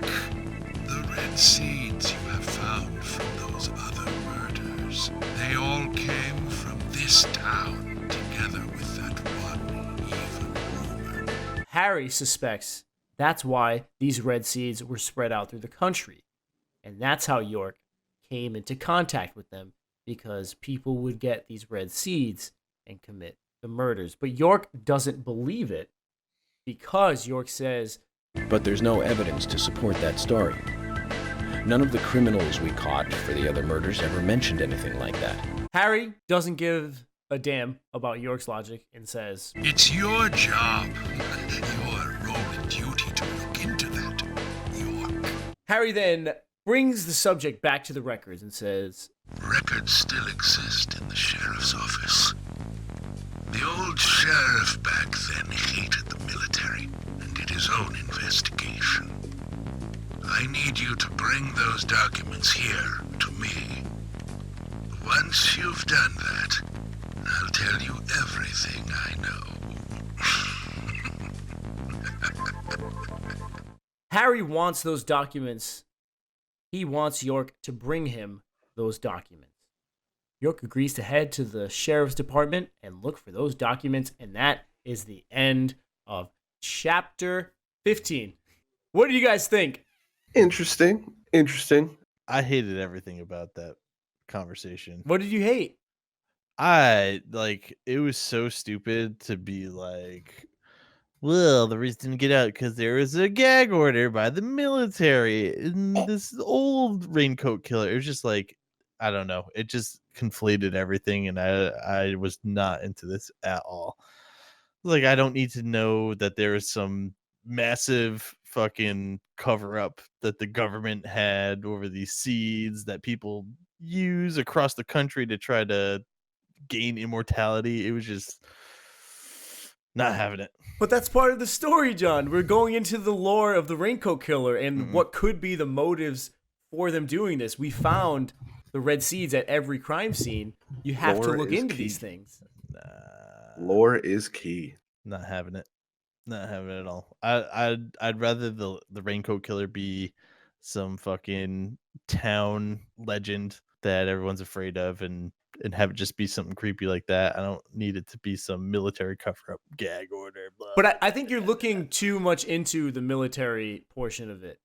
the red seeds you have found from those other murders, they all came from this town, together with that one evil rumor. Harry suspects that's why these red seeds were spread out through the country. And that's how York came into contact with them, because people would get these red seeds and commit the murders. But York doesn't believe it because York says, but there's no evidence to support that story. None of the criminals we caught for the other murders ever mentioned anything like that. Harry doesn't give a damn about York's logic and says, it's your job, your role and duty to look into that, York. Harry then brings the subject back to the records and says, records still exist in the sheriff's office. The old sheriff back then hated the military and did his own investigation. I need you to bring those documents here to me. Once you've done that, I'll tell you everything I know. Harry wants those documents. He wants York to bring him those documents. York agrees to head to the sheriff's department and look for those documents, and that is the end of chapter 15. What do you guys think? Interesting. I hated everything about that conversation. What did you hate? It was so stupid to be like, well, the reason didn't get out because there was a gag order by the military and this old Raincoat Killer. It was just like, I don't know. It just conflated everything, and I was not into this at all. Like, I don't need to know that there is some massive fucking cover up that the government had over these seeds that people use across the country to try to gain immortality. It was just not having it. But that's part of the story, John. We're going into the lore of the Raincoat Killer and what could be the motives for them doing this. We found the red seeds at every crime scene. You have to look into these things. Lore is key. Not having it. Not having it at all. I'd rather the Raincoat Killer be some fucking town legend that everyone's afraid of and have it just be something creepy like that. I don't need it to be some military cover-up gag order. Blah, but I think you're looking too much into the military portion of it.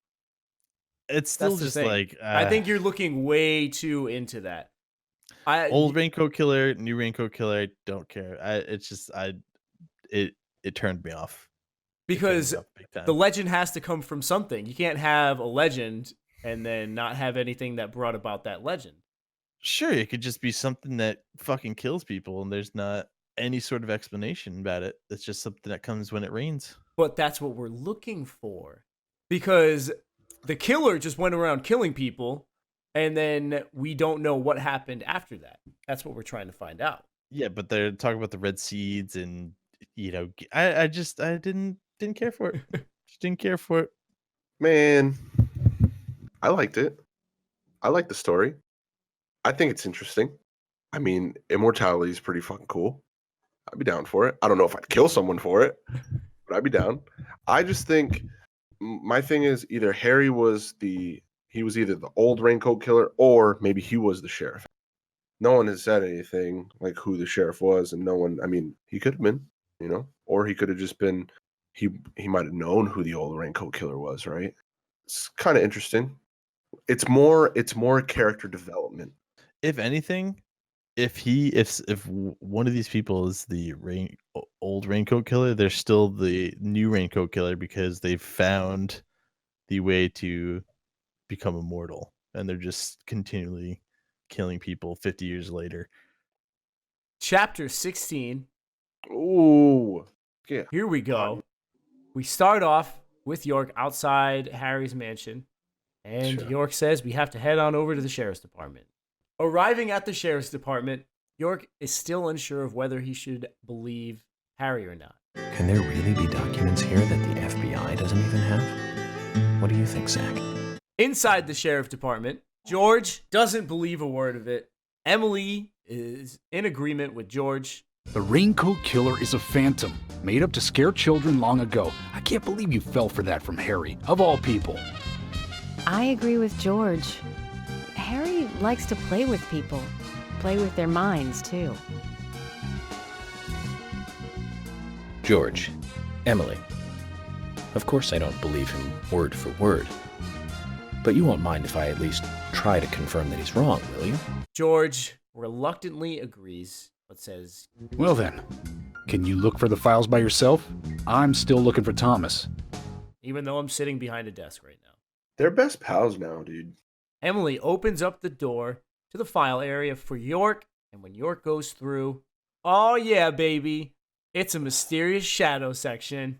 It's still just like... I think you're looking way too into that. Old Raincoat Killer, new Raincoat Killer, I don't care. It turned me off. Because the legend has to come from something. You can't have a legend and then not have anything that brought about that legend. Sure, it could just be something that fucking kills people, and there's not any sort of explanation about it. It's just something that comes when it rains. But that's what we're looking for. Because the killer just went around killing people, and then we don't know what happened after that. That's what we're trying to find out. Yeah, but they're talking about the red seeds, and I didn't care for it. Just didn't care for it. Man, I liked it. I like the story. I think it's interesting. I mean, immortality is pretty fucking cool. I'd be down for it. I don't know if I'd kill someone for it, but I'd be down. I just think my thing is either Harry was either the old Raincoat Killer, or maybe he was the sheriff. No one has said anything like who the sheriff was, and no one, I mean, he could have been, or he could have just been, he might have known who the old Raincoat Killer was, right? It's kind of interesting. It's more character development. If anything, if one of these people is the old Raincoat Killer, they're still the new Raincoat Killer because they've found the way to become immortal, and they're just continually killing people 50 years later. Chapter 16. Ooh. Yeah. Here we go. We start off with York outside Harry's mansion, and York says we have to head on over to the sheriff's department. Arriving at the sheriff's department, York is still unsure of whether he should believe Harry or not. Can there really be documents here that the FBI doesn't even have? What do you think, Zach? Inside the sheriff's department, George doesn't believe a word of it. Emily is in agreement with George. The Raincoat Killer is a phantom, made up to scare children long ago. I can't believe you fell for that from Harry, of all people. I agree with George. Harry likes to play with people. Play with their minds, too. George, Emily. Of course I don't believe him word for word. But you won't mind if I at least try to confirm that he's wrong, will you? George reluctantly agrees, but says, Well then, can you look for the files by yourself? I'm still looking for Thomas. Even though I'm sitting behind a desk right now. They're best pals now, dude. Emily opens up the door to the file area for York, and when York goes through, oh yeah, baby, it's a mysterious shadow section.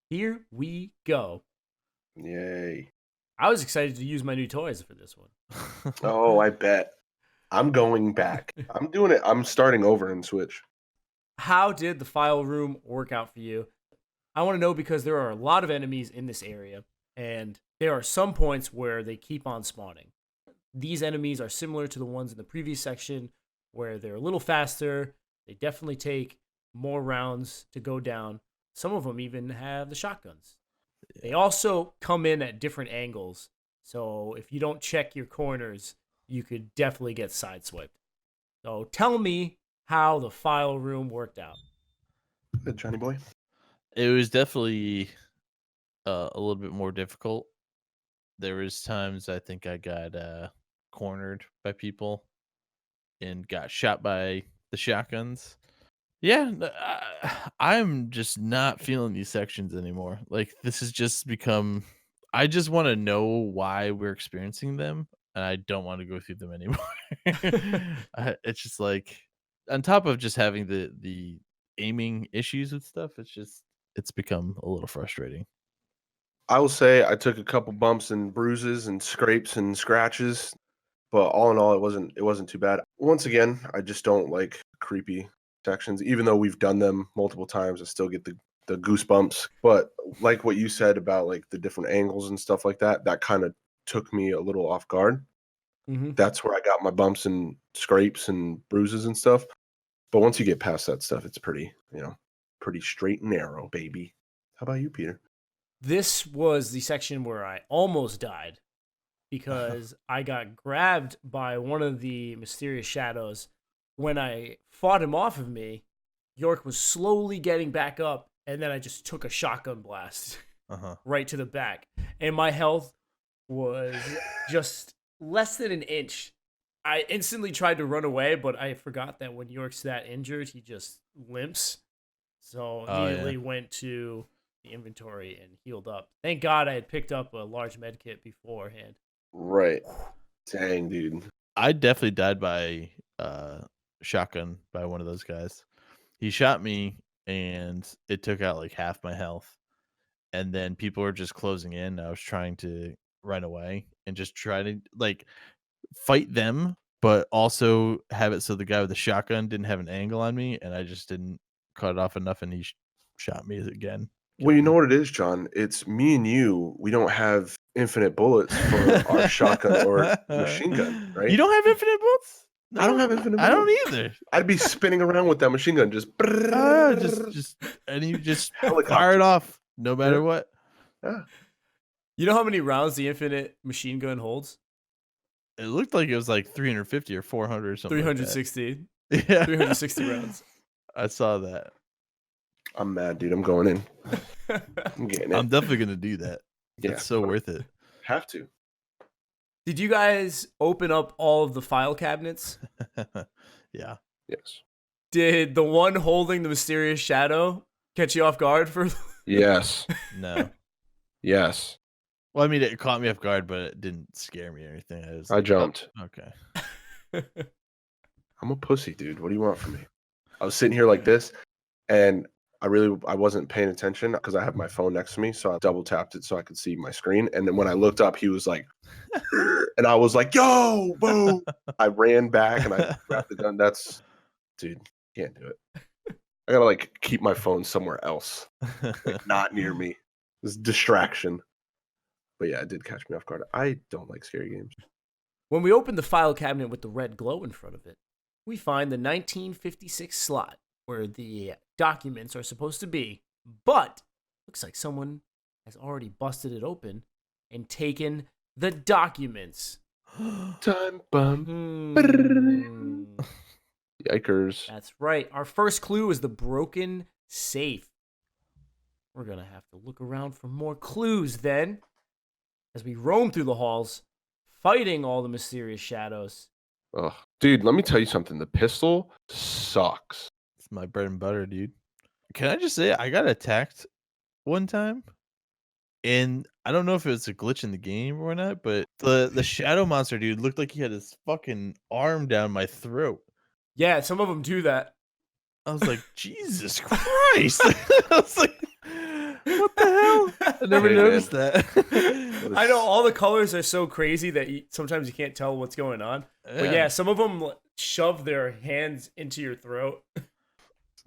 Here we go. Yay. I was excited to use my new toys for this one. Oh, I bet. I'm going back. I'm doing it. I'm starting over in Switch. How did the file room work out for you? I want to know because there are a lot of enemies in this area, and there are some points where they keep on spawning. These enemies are similar to the ones in the previous section, where they're a little faster. They definitely take more rounds to go down. Some of them even have the shotguns. They also come in at different angles, so if you don't check your corners, you could definitely get sideswiped. So tell me how the file room worked out. Good, Johnny boy. It was definitely a little bit more difficult. There was times I think I got cornered by people and got shot by the shotguns. Yeah, I'm just not feeling these sections anymore. Like, this has just become, I just want to know why we're experiencing them, and I don't want to go through them anymore. It's just like, on top of just having the aiming issues with stuff, it's become a little frustrating. I will say I took a couple bumps and bruises and scrapes and scratches, but all in all, it wasn't too bad. Once again, I just don't like creepy sections. Even though we've done them multiple times, I still get the goosebumps. But like what you said about like the different angles and stuff like that, that kind of took me a little off guard. Mm-hmm. That's where I got my bumps and scrapes and bruises and stuff. But once you get past that stuff, it's pretty straight and narrow, baby. How about you, Peter? This was the section where I almost died because I got grabbed by one of the mysterious shadows. When I fought him off of me, York was slowly getting back up, and then I just took a shotgun blast right to the back. And my health was just less than an inch. I instantly tried to run away, but I forgot that when York's that injured, he just limps. So immediately went to the inventory and healed up. Thank God I had picked up a large med kit beforehand. Right. Dang, dude. I definitely died by shotgun by one of those guys. he shot me, and it took out like half my health. And then people were just closing in. I was trying to run away and just try to like fight them, but also have it so the guy with the shotgun didn't have an angle on me, and I just didn't cut it off enough, and he shot me again. Well, you know what it is, John? It's me and you. We don't have infinite bullets for our shotgun or machine gun, right? You don't have infinite bullets? No, I don't have infinite bullets. I don't either. I'd be spinning around with that machine gun, just and you just fire it off no matter what. Yeah. You know how many rounds the infinite machine gun holds? It looked like it was like 350 or 400 or something. 360. Like that. 360 rounds. I saw that. I'm mad, dude. I'm going in. I'm getting it. I'm definitely gonna do that. Yeah, it's so worth it. Have to. Did you guys open up all of the file cabinets? Yeah. Yes. Did the one holding the mysterious shadow catch you off guard for? Yes. No. Yes. Well, I mean, it caught me off guard, but it didn't scare me or anything. I jumped. Oh, okay. I'm a pussy, dude. What do you want from me? I was sitting here like this, and I wasn't paying attention because I have my phone next to me, so I double tapped it so I could see my screen. And then when I looked up, he was like, and I was like, "Yo, boom!" I ran back and I grabbed the gun. Dude, can't do it. I gotta like keep my phone somewhere else, like, not near me. It's distraction. But yeah, it did catch me off guard. I don't like scary games. When we opened the file cabinet with the red glow in front of it, we find the 1956 slot where the documents are supposed to be, but looks like someone has already busted it open and taken the documents. Time bomb. Yikers. That's right. Our first clue is the broken safe. We're going to have to look around for more clues then as we roam through the halls, fighting all the mysterious shadows. Oh, dude, let me tell you something. The pistol sucks. It's my bread and butter, dude. Can I just say I got attacked one time, and I don't know if it was a glitch in the game or not, but the shadow monster dude looked like he had his fucking arm down my throat. Yeah, some of them do that. I was like, Jesus Christ! I was like, what the hell? I never noticed that. I know all the colors are so crazy that sometimes you can't tell what's going on. Yeah. But yeah, some of them shove their hands into your throat.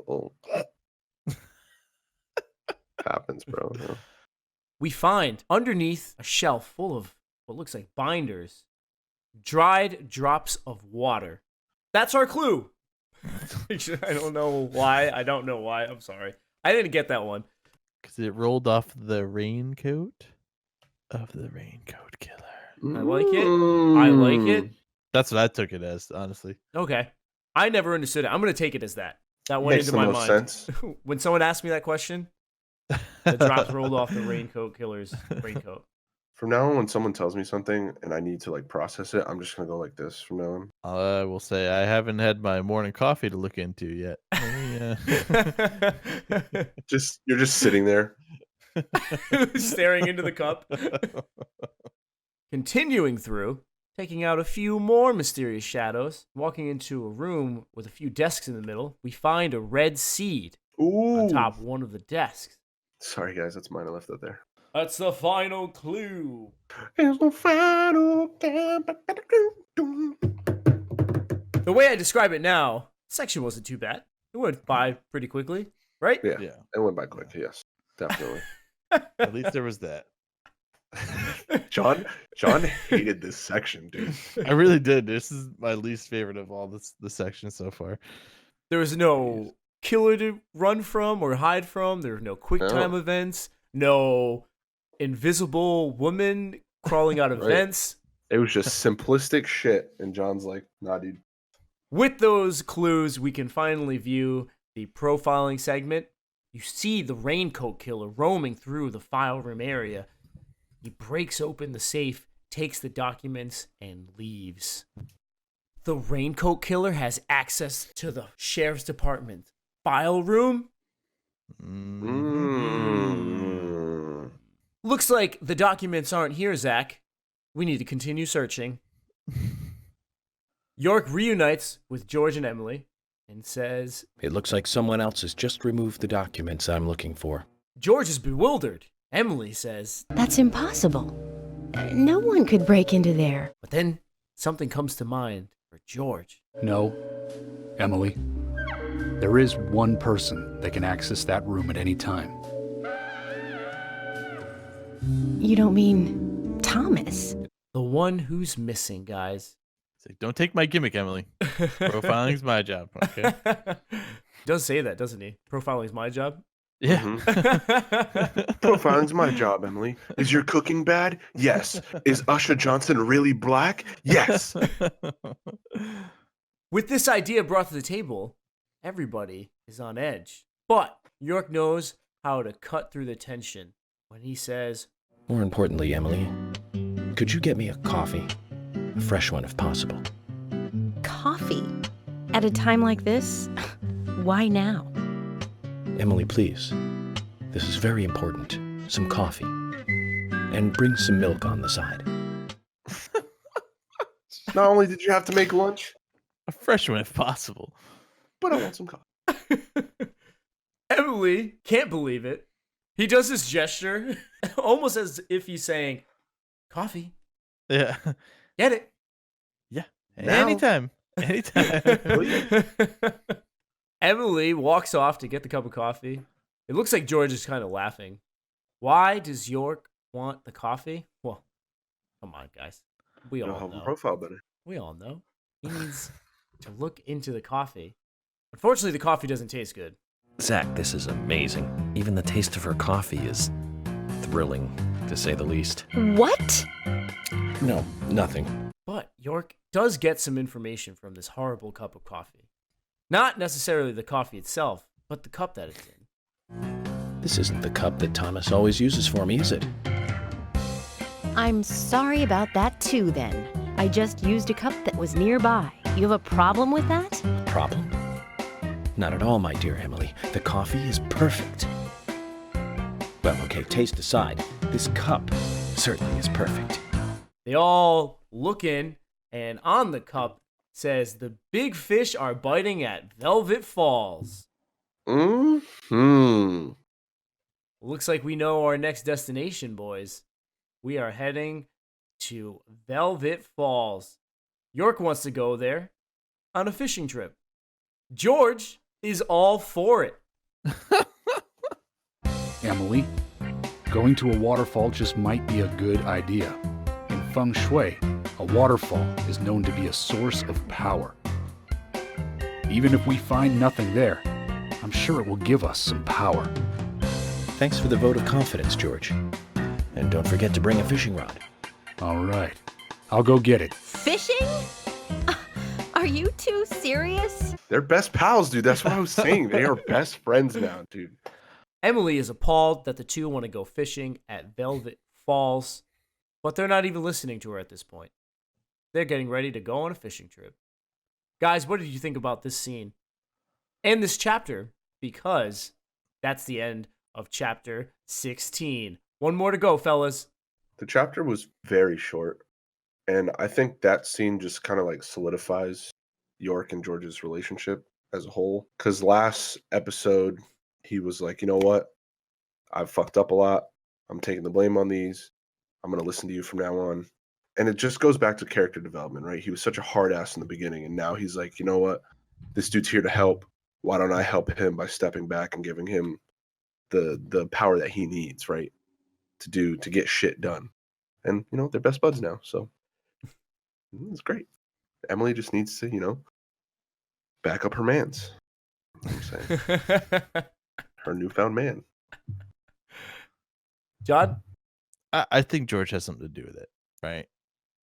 Oh. Happens, bro. No. We find underneath a shelf full of what looks like binders, dried drops of water. That's our clue. I don't know why. I'm sorry. I didn't get that one. Because it rolled off the raincoat of the Raincoat Killer. I like it. I like it. That's what I took it as, honestly. Okay. I never understood it. I'm going to take it as that. That went Makes into my the mind. most sense. When someone asked me that question, the drops rolled off the Raincoat Killer's raincoat. From now on, when someone tells me something and I need to like process it, I'm just gonna go like this from now on. I will say I haven't had my morning coffee to look into yet. You're just sitting there, staring into the cup. Continuing through, taking out a few more mysterious shadows, walking into a room with a few desks in the middle, we find a red seed on top of one of the desks. Sorry, guys, that's mine. I left that there. That's the final clue. It's the final clue. The way I describe it now, section wasn't too bad. It went by pretty quickly, right? Yeah, it went by quick. Yes, definitely. At least there was that. John hated this section, dude. I really did. This is my least favorite of all the sections so far. There was no killer to run from or hide from. There were no quick time events. No invisible woman crawling out of vents. It was just simplistic shit. And John's like, nah, dude. With those clues, we can finally view the profiling segment. You see the Raincoat Killer roaming through the file room area. He breaks open the safe, takes the documents, and leaves. The Raincoat Killer has access to the sheriff's department file room. Looks like the documents aren't here, Zach. We need to continue searching. York reunites with George and Emily. and says, It looks like someone else has just removed the documents I'm looking for. George is bewildered. Emily says, That's impossible. No one could break into there. But then something comes to mind for George. No, Emily. There is one person that can access that room at any time. You don't mean Thomas? The one who's missing, guys. It's like, don't take my gimmick, Emily. Profiling's my job, okay? He does say that, doesn't he? Profiling's my job. Yeah. Profiling's my job, Emily. Is your cooking bad? Yes. Is Usher Johnson really black? Yes. With this idea brought to the table, everybody is on edge. But York knows how to cut through the tension when he says, More importantly, Emily, could you get me a coffee? A fresh one if possible. Coffee? At a time like this? Why now? Emily, please. This is very important. Some coffee. And bring some milk on the side. Not only did you have to make lunch, a fresh one if possible. But I want some coffee. Emily can't believe it. He does this gesture almost as if he's saying, coffee. Yeah. Get it? Yeah. Now. Anytime. Emily walks off to get the cup of coffee. It looks like George is kind of laughing. Why does York want the coffee? Well, come on, guys. We all help him know. profile better. We all know. He needs to look into the coffee. Unfortunately, the coffee doesn't taste good. Zach, this is amazing. Even the taste of her coffee is thrilling, to say the least. What? No, nothing. But York does get some information from this horrible cup of coffee. Not necessarily the coffee itself, but the cup that it's in. This isn't the cup that Thomas always uses for me, is it? I'm sorry about that too, then. I just used a cup that was nearby. You have a problem with that? Problem? Not at all, my dear Emily. The coffee is perfect. Well, okay, taste aside, this cup certainly is perfect. They all look in, and on the cup says the big fish are biting at Velvet Falls. Mm-hmm. Looks like we know our next destination, boys. We are heading to Velvet Falls. York wants to go there on a fishing trip. George is all for it. Emily, going to a waterfall just might be a good idea. In feng shui, a waterfall is known to be a source of power. Even if we find nothing there, I'm sure it will give us some power. Thanks for the vote of confidence, George. And don't forget to bring a fishing rod. All right. I'll go get it. Fishing? Are you two serious? They're best pals, dude. That's what I was saying. They are best friends now, dude. Emily is appalled that the two want to go fishing at Velvet Falls, but they're not even listening to her at this point. They're getting ready to go on a fishing trip. Guys, what did you think about this scene and this chapter? Because that's the end of chapter 16. One more to go, fellas. The chapter was very short, and I think that scene just kind of like solidifies York and George's relationship as a whole. Because last episode, he was like, you know what? I've fucked up a lot. I'm taking the blame on these. I'm going to listen to you from now on. And it just goes back to character development, right? He was such a hard ass in the beginning, and now he's like, you know what? This dude's here to help. Why don't I help him by stepping back and giving him the power that he needs, right? To get shit done. And, you know, they're best buds now, so it's great. Emily just needs to, you know, back up her mans. You know what I'm saying? Her newfound man. John? I think George has something to do with it, right?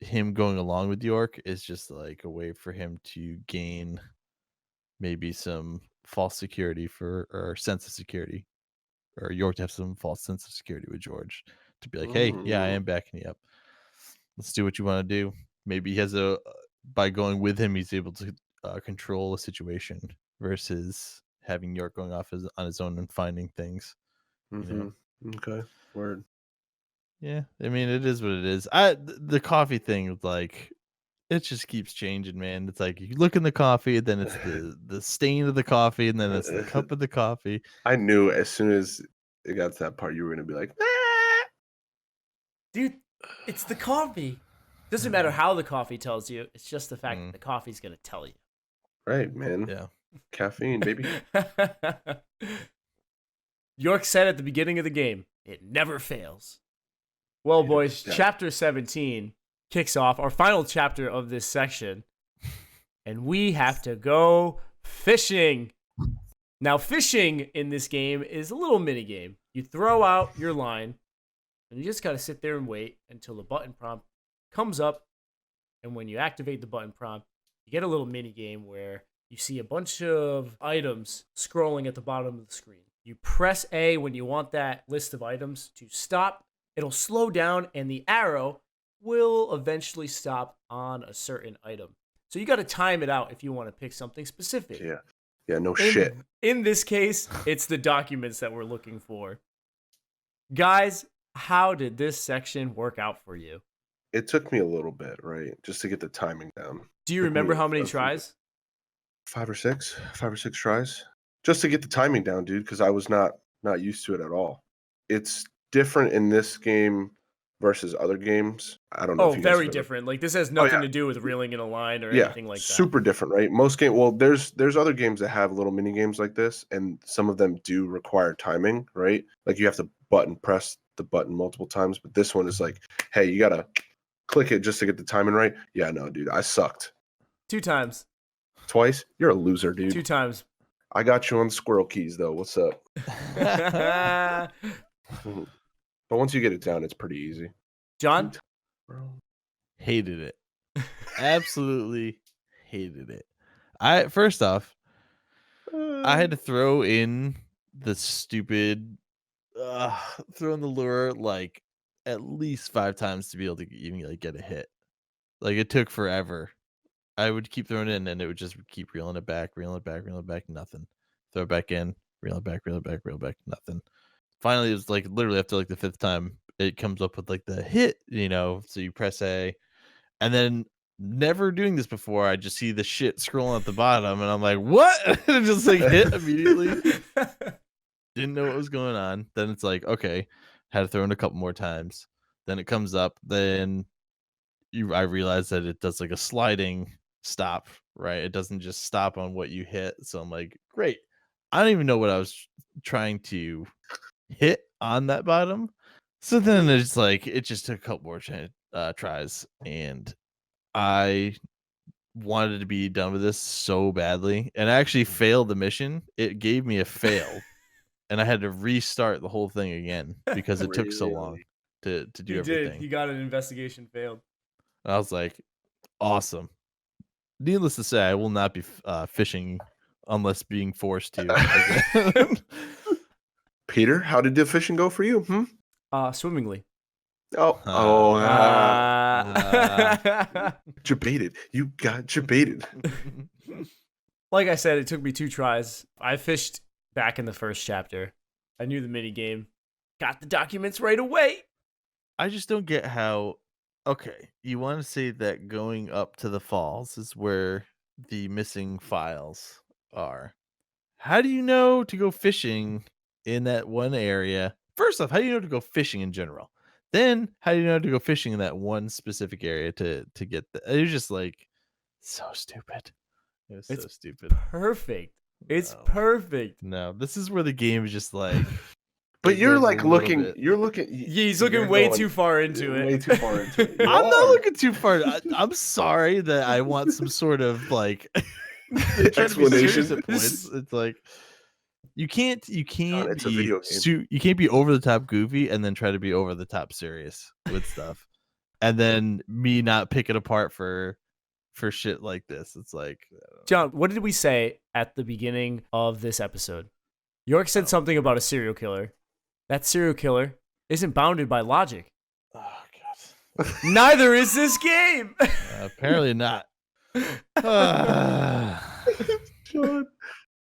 Him going along with York is just like a way for him to gain maybe some false security or sense of security, or York to have some false sense of security with George to be like, hey, yeah, I am backing you up. Let's do what you want to do. Maybe he has by going with him, he's able to control a situation versus having York going off on his own and finding things. Mm-hmm. You know? Okay. Word. Yeah, I mean, it is what it is. The coffee thing, like, It just keeps changing, man. It's like you look in the coffee, then it's the stain of the coffee, and then it's the cup of the coffee. I knew as soon as it got to that part, you were gonna be like, dude, it's the coffee. Doesn't matter how the coffee tells you. It's just the fact that the coffee's gonna tell you. right, man. Yeah. Caffeine, baby. York said at the beginning of the game, it never fails. Well, boys, chapter 17 kicks off our final chapter of this section, and we have to go fishing. Now, fishing in this game is a little mini game. You throw out your line, and you just gotta sit there and wait until the button prompt comes up, and when you activate the button prompt, you get a little mini game where you see a bunch of items scrolling at the bottom of the screen. You press A when you want that list of items to stop. It'll slow down, and the arrow will eventually stop on a certain item. So you got to time it out if you want to pick something specific. Yeah, no shit. In this case, it's the documents that we're looking for. Guys, how did this section work out for you? It took me a little bit, right? Just to get the timing down. Do you remember how many tries? 5 or 6 tries. Just to get the timing down, dude, because I was not used to it at all. It's different in this game versus other games. I don't know. Oh, very different. Like this has nothing to do with reeling in a line or anything like that. Super different, right? Most game. Well, there's other games that have little mini games like this, and some of them do require timing, right? Like you have to press the button multiple times, but this one is like, hey, you gotta click it just to get the timing right. Yeah, no, dude, I sucked. 2 times. Twice? You're a loser, dude. 2 times. I got you on squirrel keys though. What's up? But once you get it down, it's pretty easy. John? Hated it. Absolutely hated it. First off, I had to throw in the stupid throwing the lure like at least 5 times to be able to even like get a hit. Like it took forever. I would keep throwing it in and it would just keep reeling it back, nothing. Throw it back in, reel it back, nothing. Finally, it was like literally after like the 5th time, it comes up with like the hit, so you press A. And then never doing this before, I just see the shit scrolling at the bottom and I'm like, what? And it just like hit immediately. Didn't know what was going on. Then it's like, okay, had to throw in a couple more times. Then it comes up. Then I realized that it does like a sliding stop, right? It doesn't just stop on what you hit. So I'm like, great. I don't even know what I was trying to hit on that bottom. So then it's like, it just took a couple more tries. And I wanted to be done with this so badly. And I actually failed the mission. It gave me a fail. And I had to restart the whole thing again because it took so long to do everything. He got an investigation failed. And I was like, awesome. Needless to say, I will not be fishing unless being forced to. Peter, how did the fishing go for you? Swimmingly. Jebaited. You got jebaited. Like I said, it took me 2 tries. I fished back in the first chapter. I knew the mini game. Got the documents right away. I just don't get how. Okay, you want to say that going up to the falls is where the missing files are. How do you know to go fishing in that one area? First off, how do you know to go fishing in general? Then, how do you know to go fishing in that one specific area to get the? It was just like so stupid. It was so stupid. Perfect. It's perfect. No, this is where the game is just like. But you're like looking. You're looking. Yeah, he's looking way too far into it. Way too far into it. I'm not looking too far. I'm sorry that I want some sort of like explanation. It's like you can't it's a video game. You can't be over the top goofy and then try to be over the top serious with stuff, and then me not pick it apart for shit like this. It's like, John, what did we say at the beginning of this episode? York said something about a serial killer. That serial killer isn't bounded by logic. Oh, God. Neither is this game. Apparently not. John.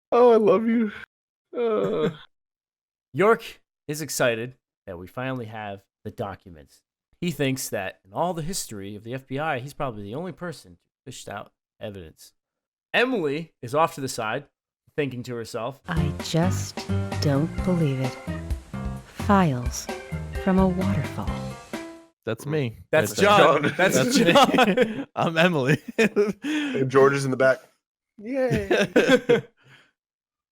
Oh, I love you. York is excited that we finally have the documents. He thinks that in all the history of the FBI, he's probably the only person to fish out evidence. Emily is off to the side, thinking to herself, I just don't believe it. Files from a waterfall. That's me. That's right there. John. That's me. John. I'm Emily. And George is in the back. Yay.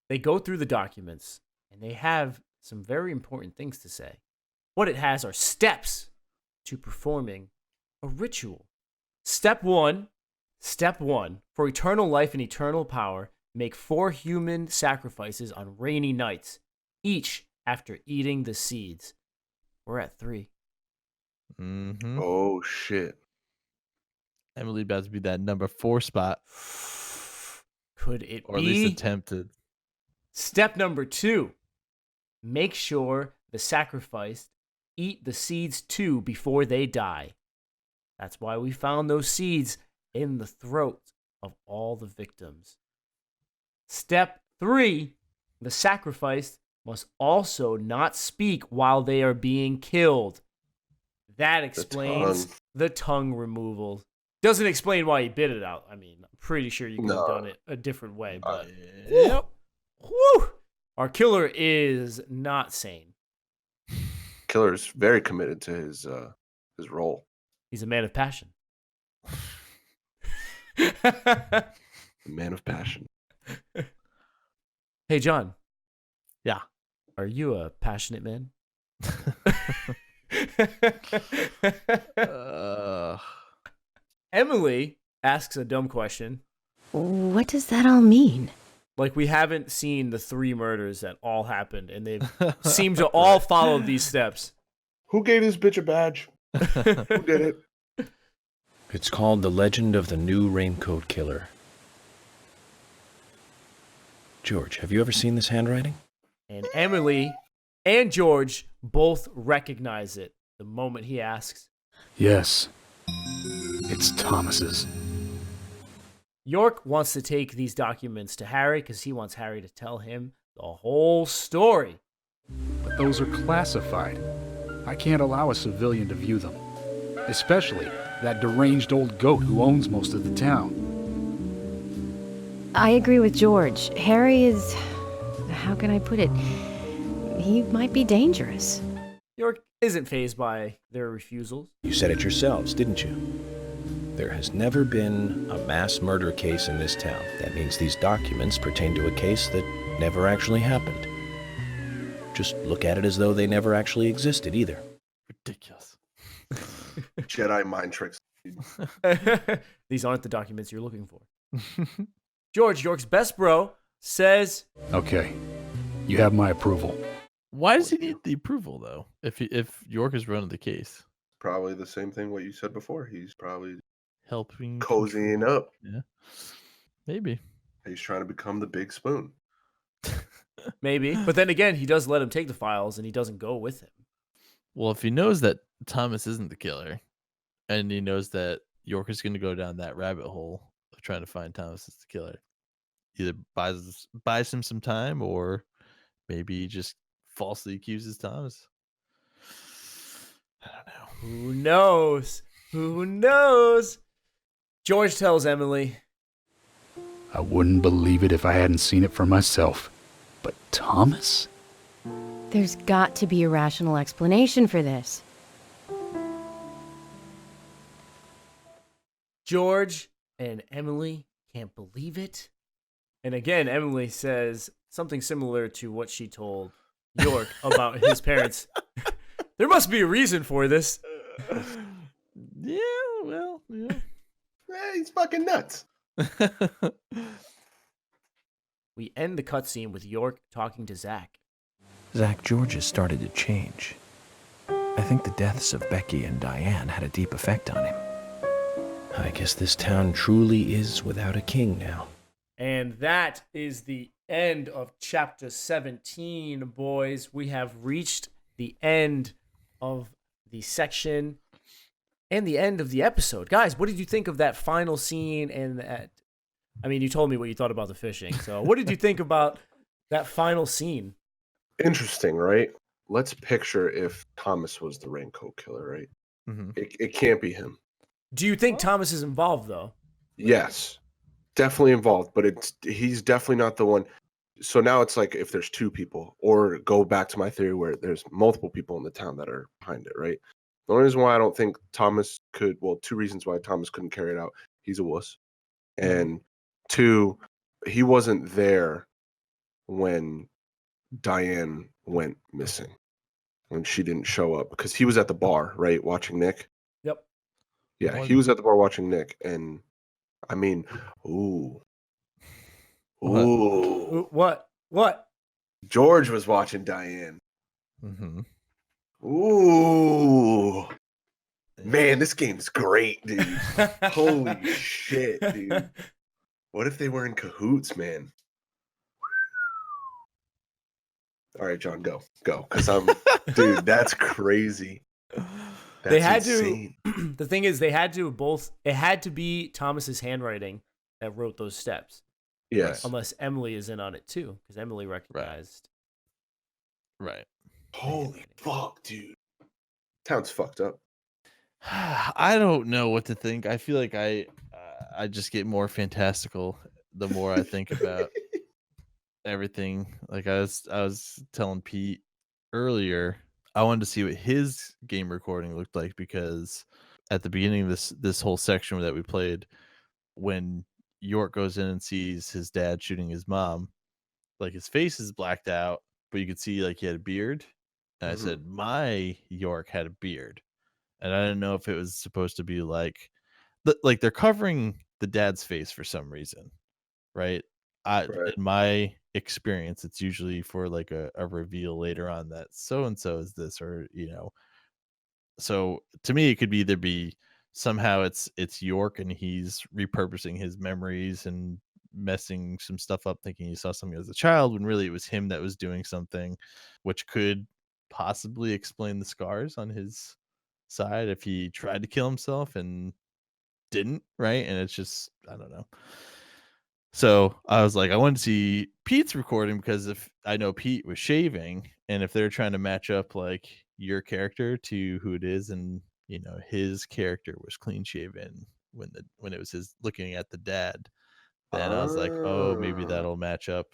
They go through the documents, and they have some very important things to say. What it has are steps to performing a ritual. Step one, for eternal life and eternal power, make 4 human sacrifices on rainy nights, each after eating the seeds. We're at 3. Mm-hmm. Oh, shit. Emily about to be that number 4 spot. Could it or be? At least attempted. Step number 2, make sure the sacrificed eat the seeds too before they die. That's why we found those seeds in the throats of all the victims. Step 3, the sacrificed must also not speak while they are being killed. That explains the tongue removal. Doesn't explain why he bit it out. I mean, I'm pretty sure you could have done it a different way, but Yep. whew, our killer is not sane. Killer's very committed to his role. He's a man of passion. A man of passion. Hey, John. Yeah. Are you a passionate man? Emily asks a dumb question. What does that all mean? Like, we haven't seen the 3 murders that all happened, and they seem to all follow these steps. Who gave this bitch a badge? Who did it? It's called The Legend of the New Raincoat Killer. George, have you ever seen this handwriting? And Emily and George both recognize it the moment he asks. Yes. It's Thomas's. York wants to take these documents to Harry because he wants Harry to tell him the whole story. But those are classified. I can't allow a civilian to view them. Especially that deranged old goat who owns most of the town. I agree with George. Harry is... how can I put it? He might be dangerous. York isn't fazed by their refusals. You said it yourselves, didn't you? There has never been a mass murder case in this town. That means these documents pertain to a case that never actually happened. Just look at it as though they never actually existed either. Ridiculous. Jedi mind tricks. These aren't the documents you're looking for. George, York's best bro, says... Okay, you have my approval. Why does he need the approval, though, if York is running the case? Probably the same thing what you said before. He's probably helping cozying up. Yeah, maybe. He's trying to become the big spoon. Maybe. But then again, he does let him take the files, and he doesn't go with him. Well, if he knows that Thomas isn't the killer, and he knows that York is going to go down that rabbit hole of trying to find Thomas as the killer, either buys him some time, or maybe he just falsely accuses Thomas. I don't know. Who knows? Who knows? George tells Emily, I wouldn't believe it if I hadn't seen it for myself. But Thomas? There's got to be a rational explanation for this. George and Emily can't believe it. And again, Emily says something similar to what she told York about his parents. There must be a reason for this. Yeah, well, yeah. He's fucking nuts. We end the cutscene with York talking to Zach. Zach, George has started to change. I think the deaths of Becky and Diane had a deep effect on him. I guess this town truly is without a king now. And that is the end of chapter 17, boys. We have reached the end of the section and the end of the episode. Guys, what did you think of that final scene and that? I mean, you told me what you thought about the fishing. So what did you think about that final scene? Interesting, right? Let's picture if Thomas was the Raincoat Killer, right? It can't be him. Do you think Thomas is involved though? Yes, definitely involved, but he's definitely not the one. So now it's like if there's two people, or go back to my theory where there's multiple people in the town that are behind it, right? The only reason why I don't think Thomas could, well, two reasons why Thomas couldn't carry it out. He's a wuss. And two, he wasn't there when Diane went missing, when she didn't show up, because he was at the bar, right, watching Nick. Yep. Yeah, he was at the bar watching Nick, and I mean, What? George was watching Diane. Mm-hmm. Ooh, man, this game's great, dude. Holy shit, dude. What if they were in cahoots, man? All right, John, go, because dude, that's crazy. They had insane. to. The thing is, they had to both. It had to be Thomas's handwriting that wrote those steps. Yes. Unless Emily is in on it too, because Emily recognized. Right. Holy fuck, dude. Town's fucked up. I don't know what to think. I feel like I just get more fantastical the more I think about everything. Like I was telling Pete earlier, I wanted to see what his game recording looked like, because at the beginning of this whole section that we played, when York goes in and sees his dad shooting his mom, like his face is blacked out, but you could see like he had a beard. And I said, my York had a beard. And I didn't know if it was supposed to be like they're covering the dad's face for some reason, right? In my experience, it's usually for like a reveal later on that so and so is this, or So to me, it could either be somehow it's York and he's repurposing his memories and messing some stuff up, thinking he saw something as a child, when really it was him that was doing something, which could possibly explain the scars on his side if he tried to kill himself and didn't, right? And it's just, I don't know. So I was like, I wanted to see Pete's recording, because if I know Pete was shaving, and if they're trying to match up like your character to who it is, and his character was clean shaven when it was his looking at the dad, then I was like, oh, maybe that'll match up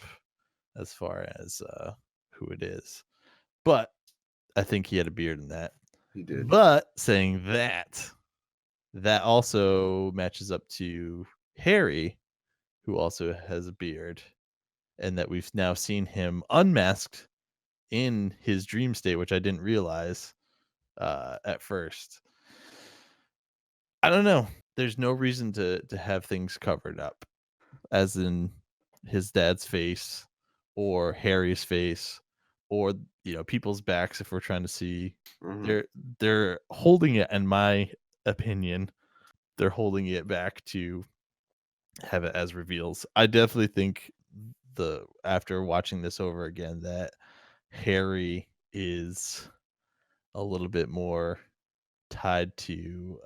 as far as who it is. But I think he had a beard in that. He did. But saying that also matches up to Harry, who also has a beard, and that we've now seen him unmasked in his dream state, which I didn't realize at first. I don't know. There's no reason to have things covered up, as in his dad's face or Harry's face, or people's backs. If we're trying to see, they're holding it, in my opinion, they're holding it back to have it as reveals. I definitely think after watching this over again, that Harry is a little bit more tied to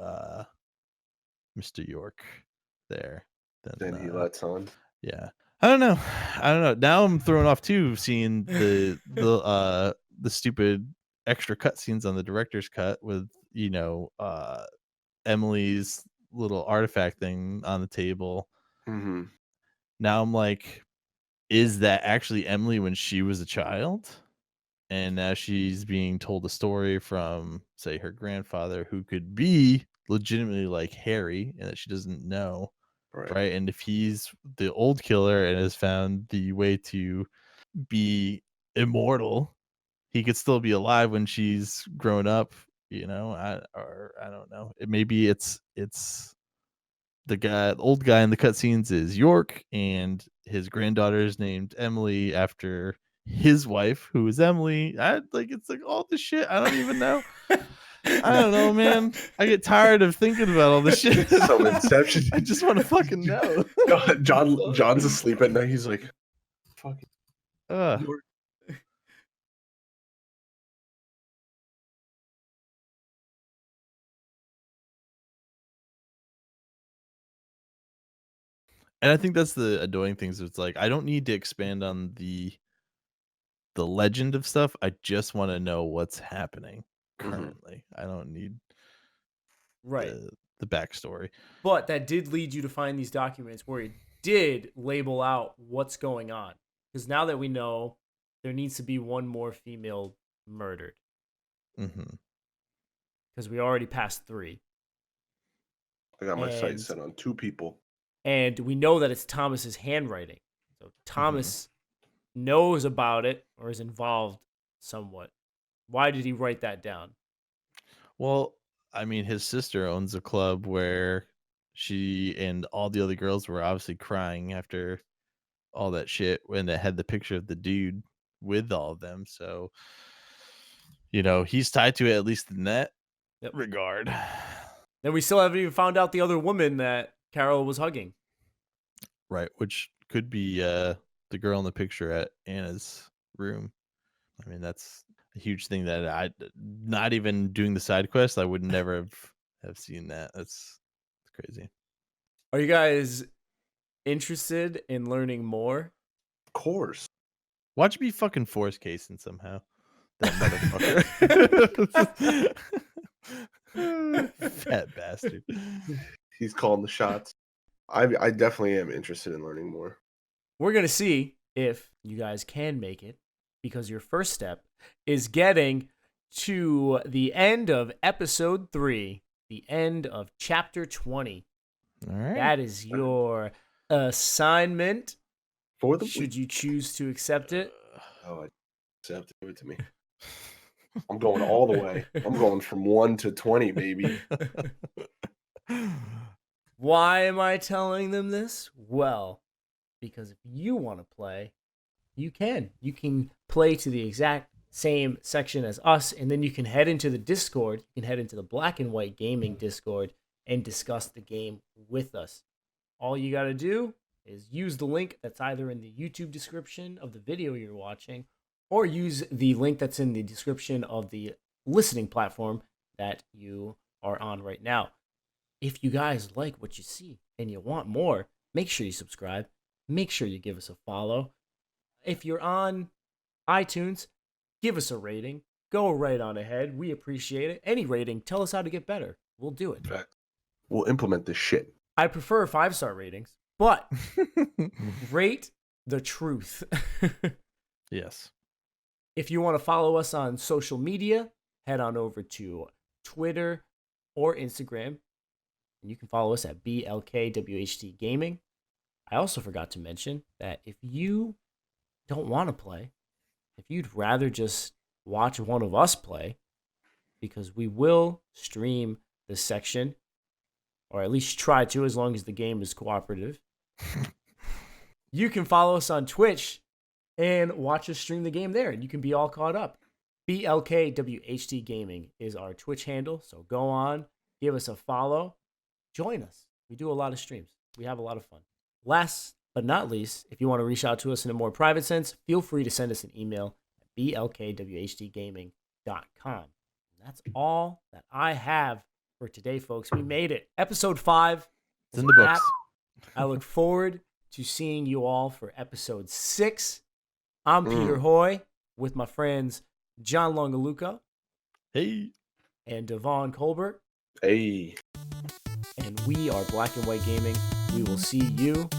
Mr. York there than he lets on. Yeah. I don't know. Now I'm thrown off too, seeing the stupid extra cutscenes on the director's cut with Emily's little artifact thing on the table. Now I'm like, is that actually Emily when she was a child? And now she's being told a story from, say, her grandfather, who could be legitimately like Harry, and that she doesn't know. Right. And if he's the old killer and has found the way to be immortal, he could still be alive when she's grown up, I don't know. Maybe it's the old guy in the cutscenes is York, and his granddaughter is named Emily after his wife, who is Emily. It's like all this shit. I don't even know. I don't know, man. I get tired of thinking about all this shit. Some Inception. I just want to fucking know. John's asleep at night. He's like, fucking. And I think that's the annoying thing. So it's like, I don't need to expand on the legend of stuff. I just want to know what's happening currently. I don't need Right. the backstory. But that did lead you to find these documents where it did label out what's going on. Because now that we know, there needs to be one more female murdered. Mm-hmm. Because we already passed 3. I got my sights set on 2 people. And we know that it's Thomas's handwriting. So Thomas knows about it or is involved somewhat. Why did he write that down? Well, I mean, his sister owns a club where she and all the other girls were obviously crying after all that shit when they had the picture of the dude with all of them. So, you know, he's tied to it, at least in that regard. Then we still haven't even found out the other woman that Carol was hugging. Right, which could be the girl in the picture at Anna's room. I mean, that's a huge thing that I, not even doing the side quest, I would never have seen that. That's crazy. Are you guys interested in learning more? Of course. Watch me fucking force Kason somehow. That motherfucker. Fat bastard. He's calling the shots. I definitely am interested in learning more. We're going to see if you guys can make it, because your first step is getting to the end of episode 3, the end of chapter 20. All right. That is your assignment. For the Should you choose to accept it? Oh, accept it. Give it to me. I'm going all the way. I'm going from 1 to 20, baby. Why am I telling them this? Well, because if you want to play, you can. You can play to the exact same section as us, and then you can head into the Discord. You can head into the Black and White Gaming Discord and discuss the game with us. All you got to do is use the link that's either in the YouTube description of the video you're watching, or use the link that's in the description of the listening platform that you are on right now. If you guys like what you see and you want more, make sure you subscribe. Make sure you give us a follow. If you're on iTunes, give us a rating. Go right on ahead. We appreciate it. Any rating, tell us how to get better. We'll do it. Fact. We'll implement this shit. I prefer 5-star ratings, but rate the truth. Yes. If you want to follow us on social media, head on over to Twitter or Instagram. And you can follow us at BLKWHD Gaming. I also forgot to mention that if you don't want to play, if you'd rather just watch one of us play, because we will stream this section, or at least try to, as long as the game is cooperative, you can follow us on Twitch and watch us stream the game there, and you can be all caught up. BLKWHD Gaming is our Twitch handle, so go on, give us a follow. Join us. We do a lot of streams. We have a lot of fun. Last but not least, if you want to reach out to us in a more private sense, feel free to send us an email at blkwhdgaming.com. That's all that I have for today, folks. We made it. Episode 5. It's in the books. I look forward to seeing you all for episode 6. I'm Peter Hoy with my friends John Longaluca. Hey. And Devon Colbert. Hey. And we are Black and White Gaming. We will see you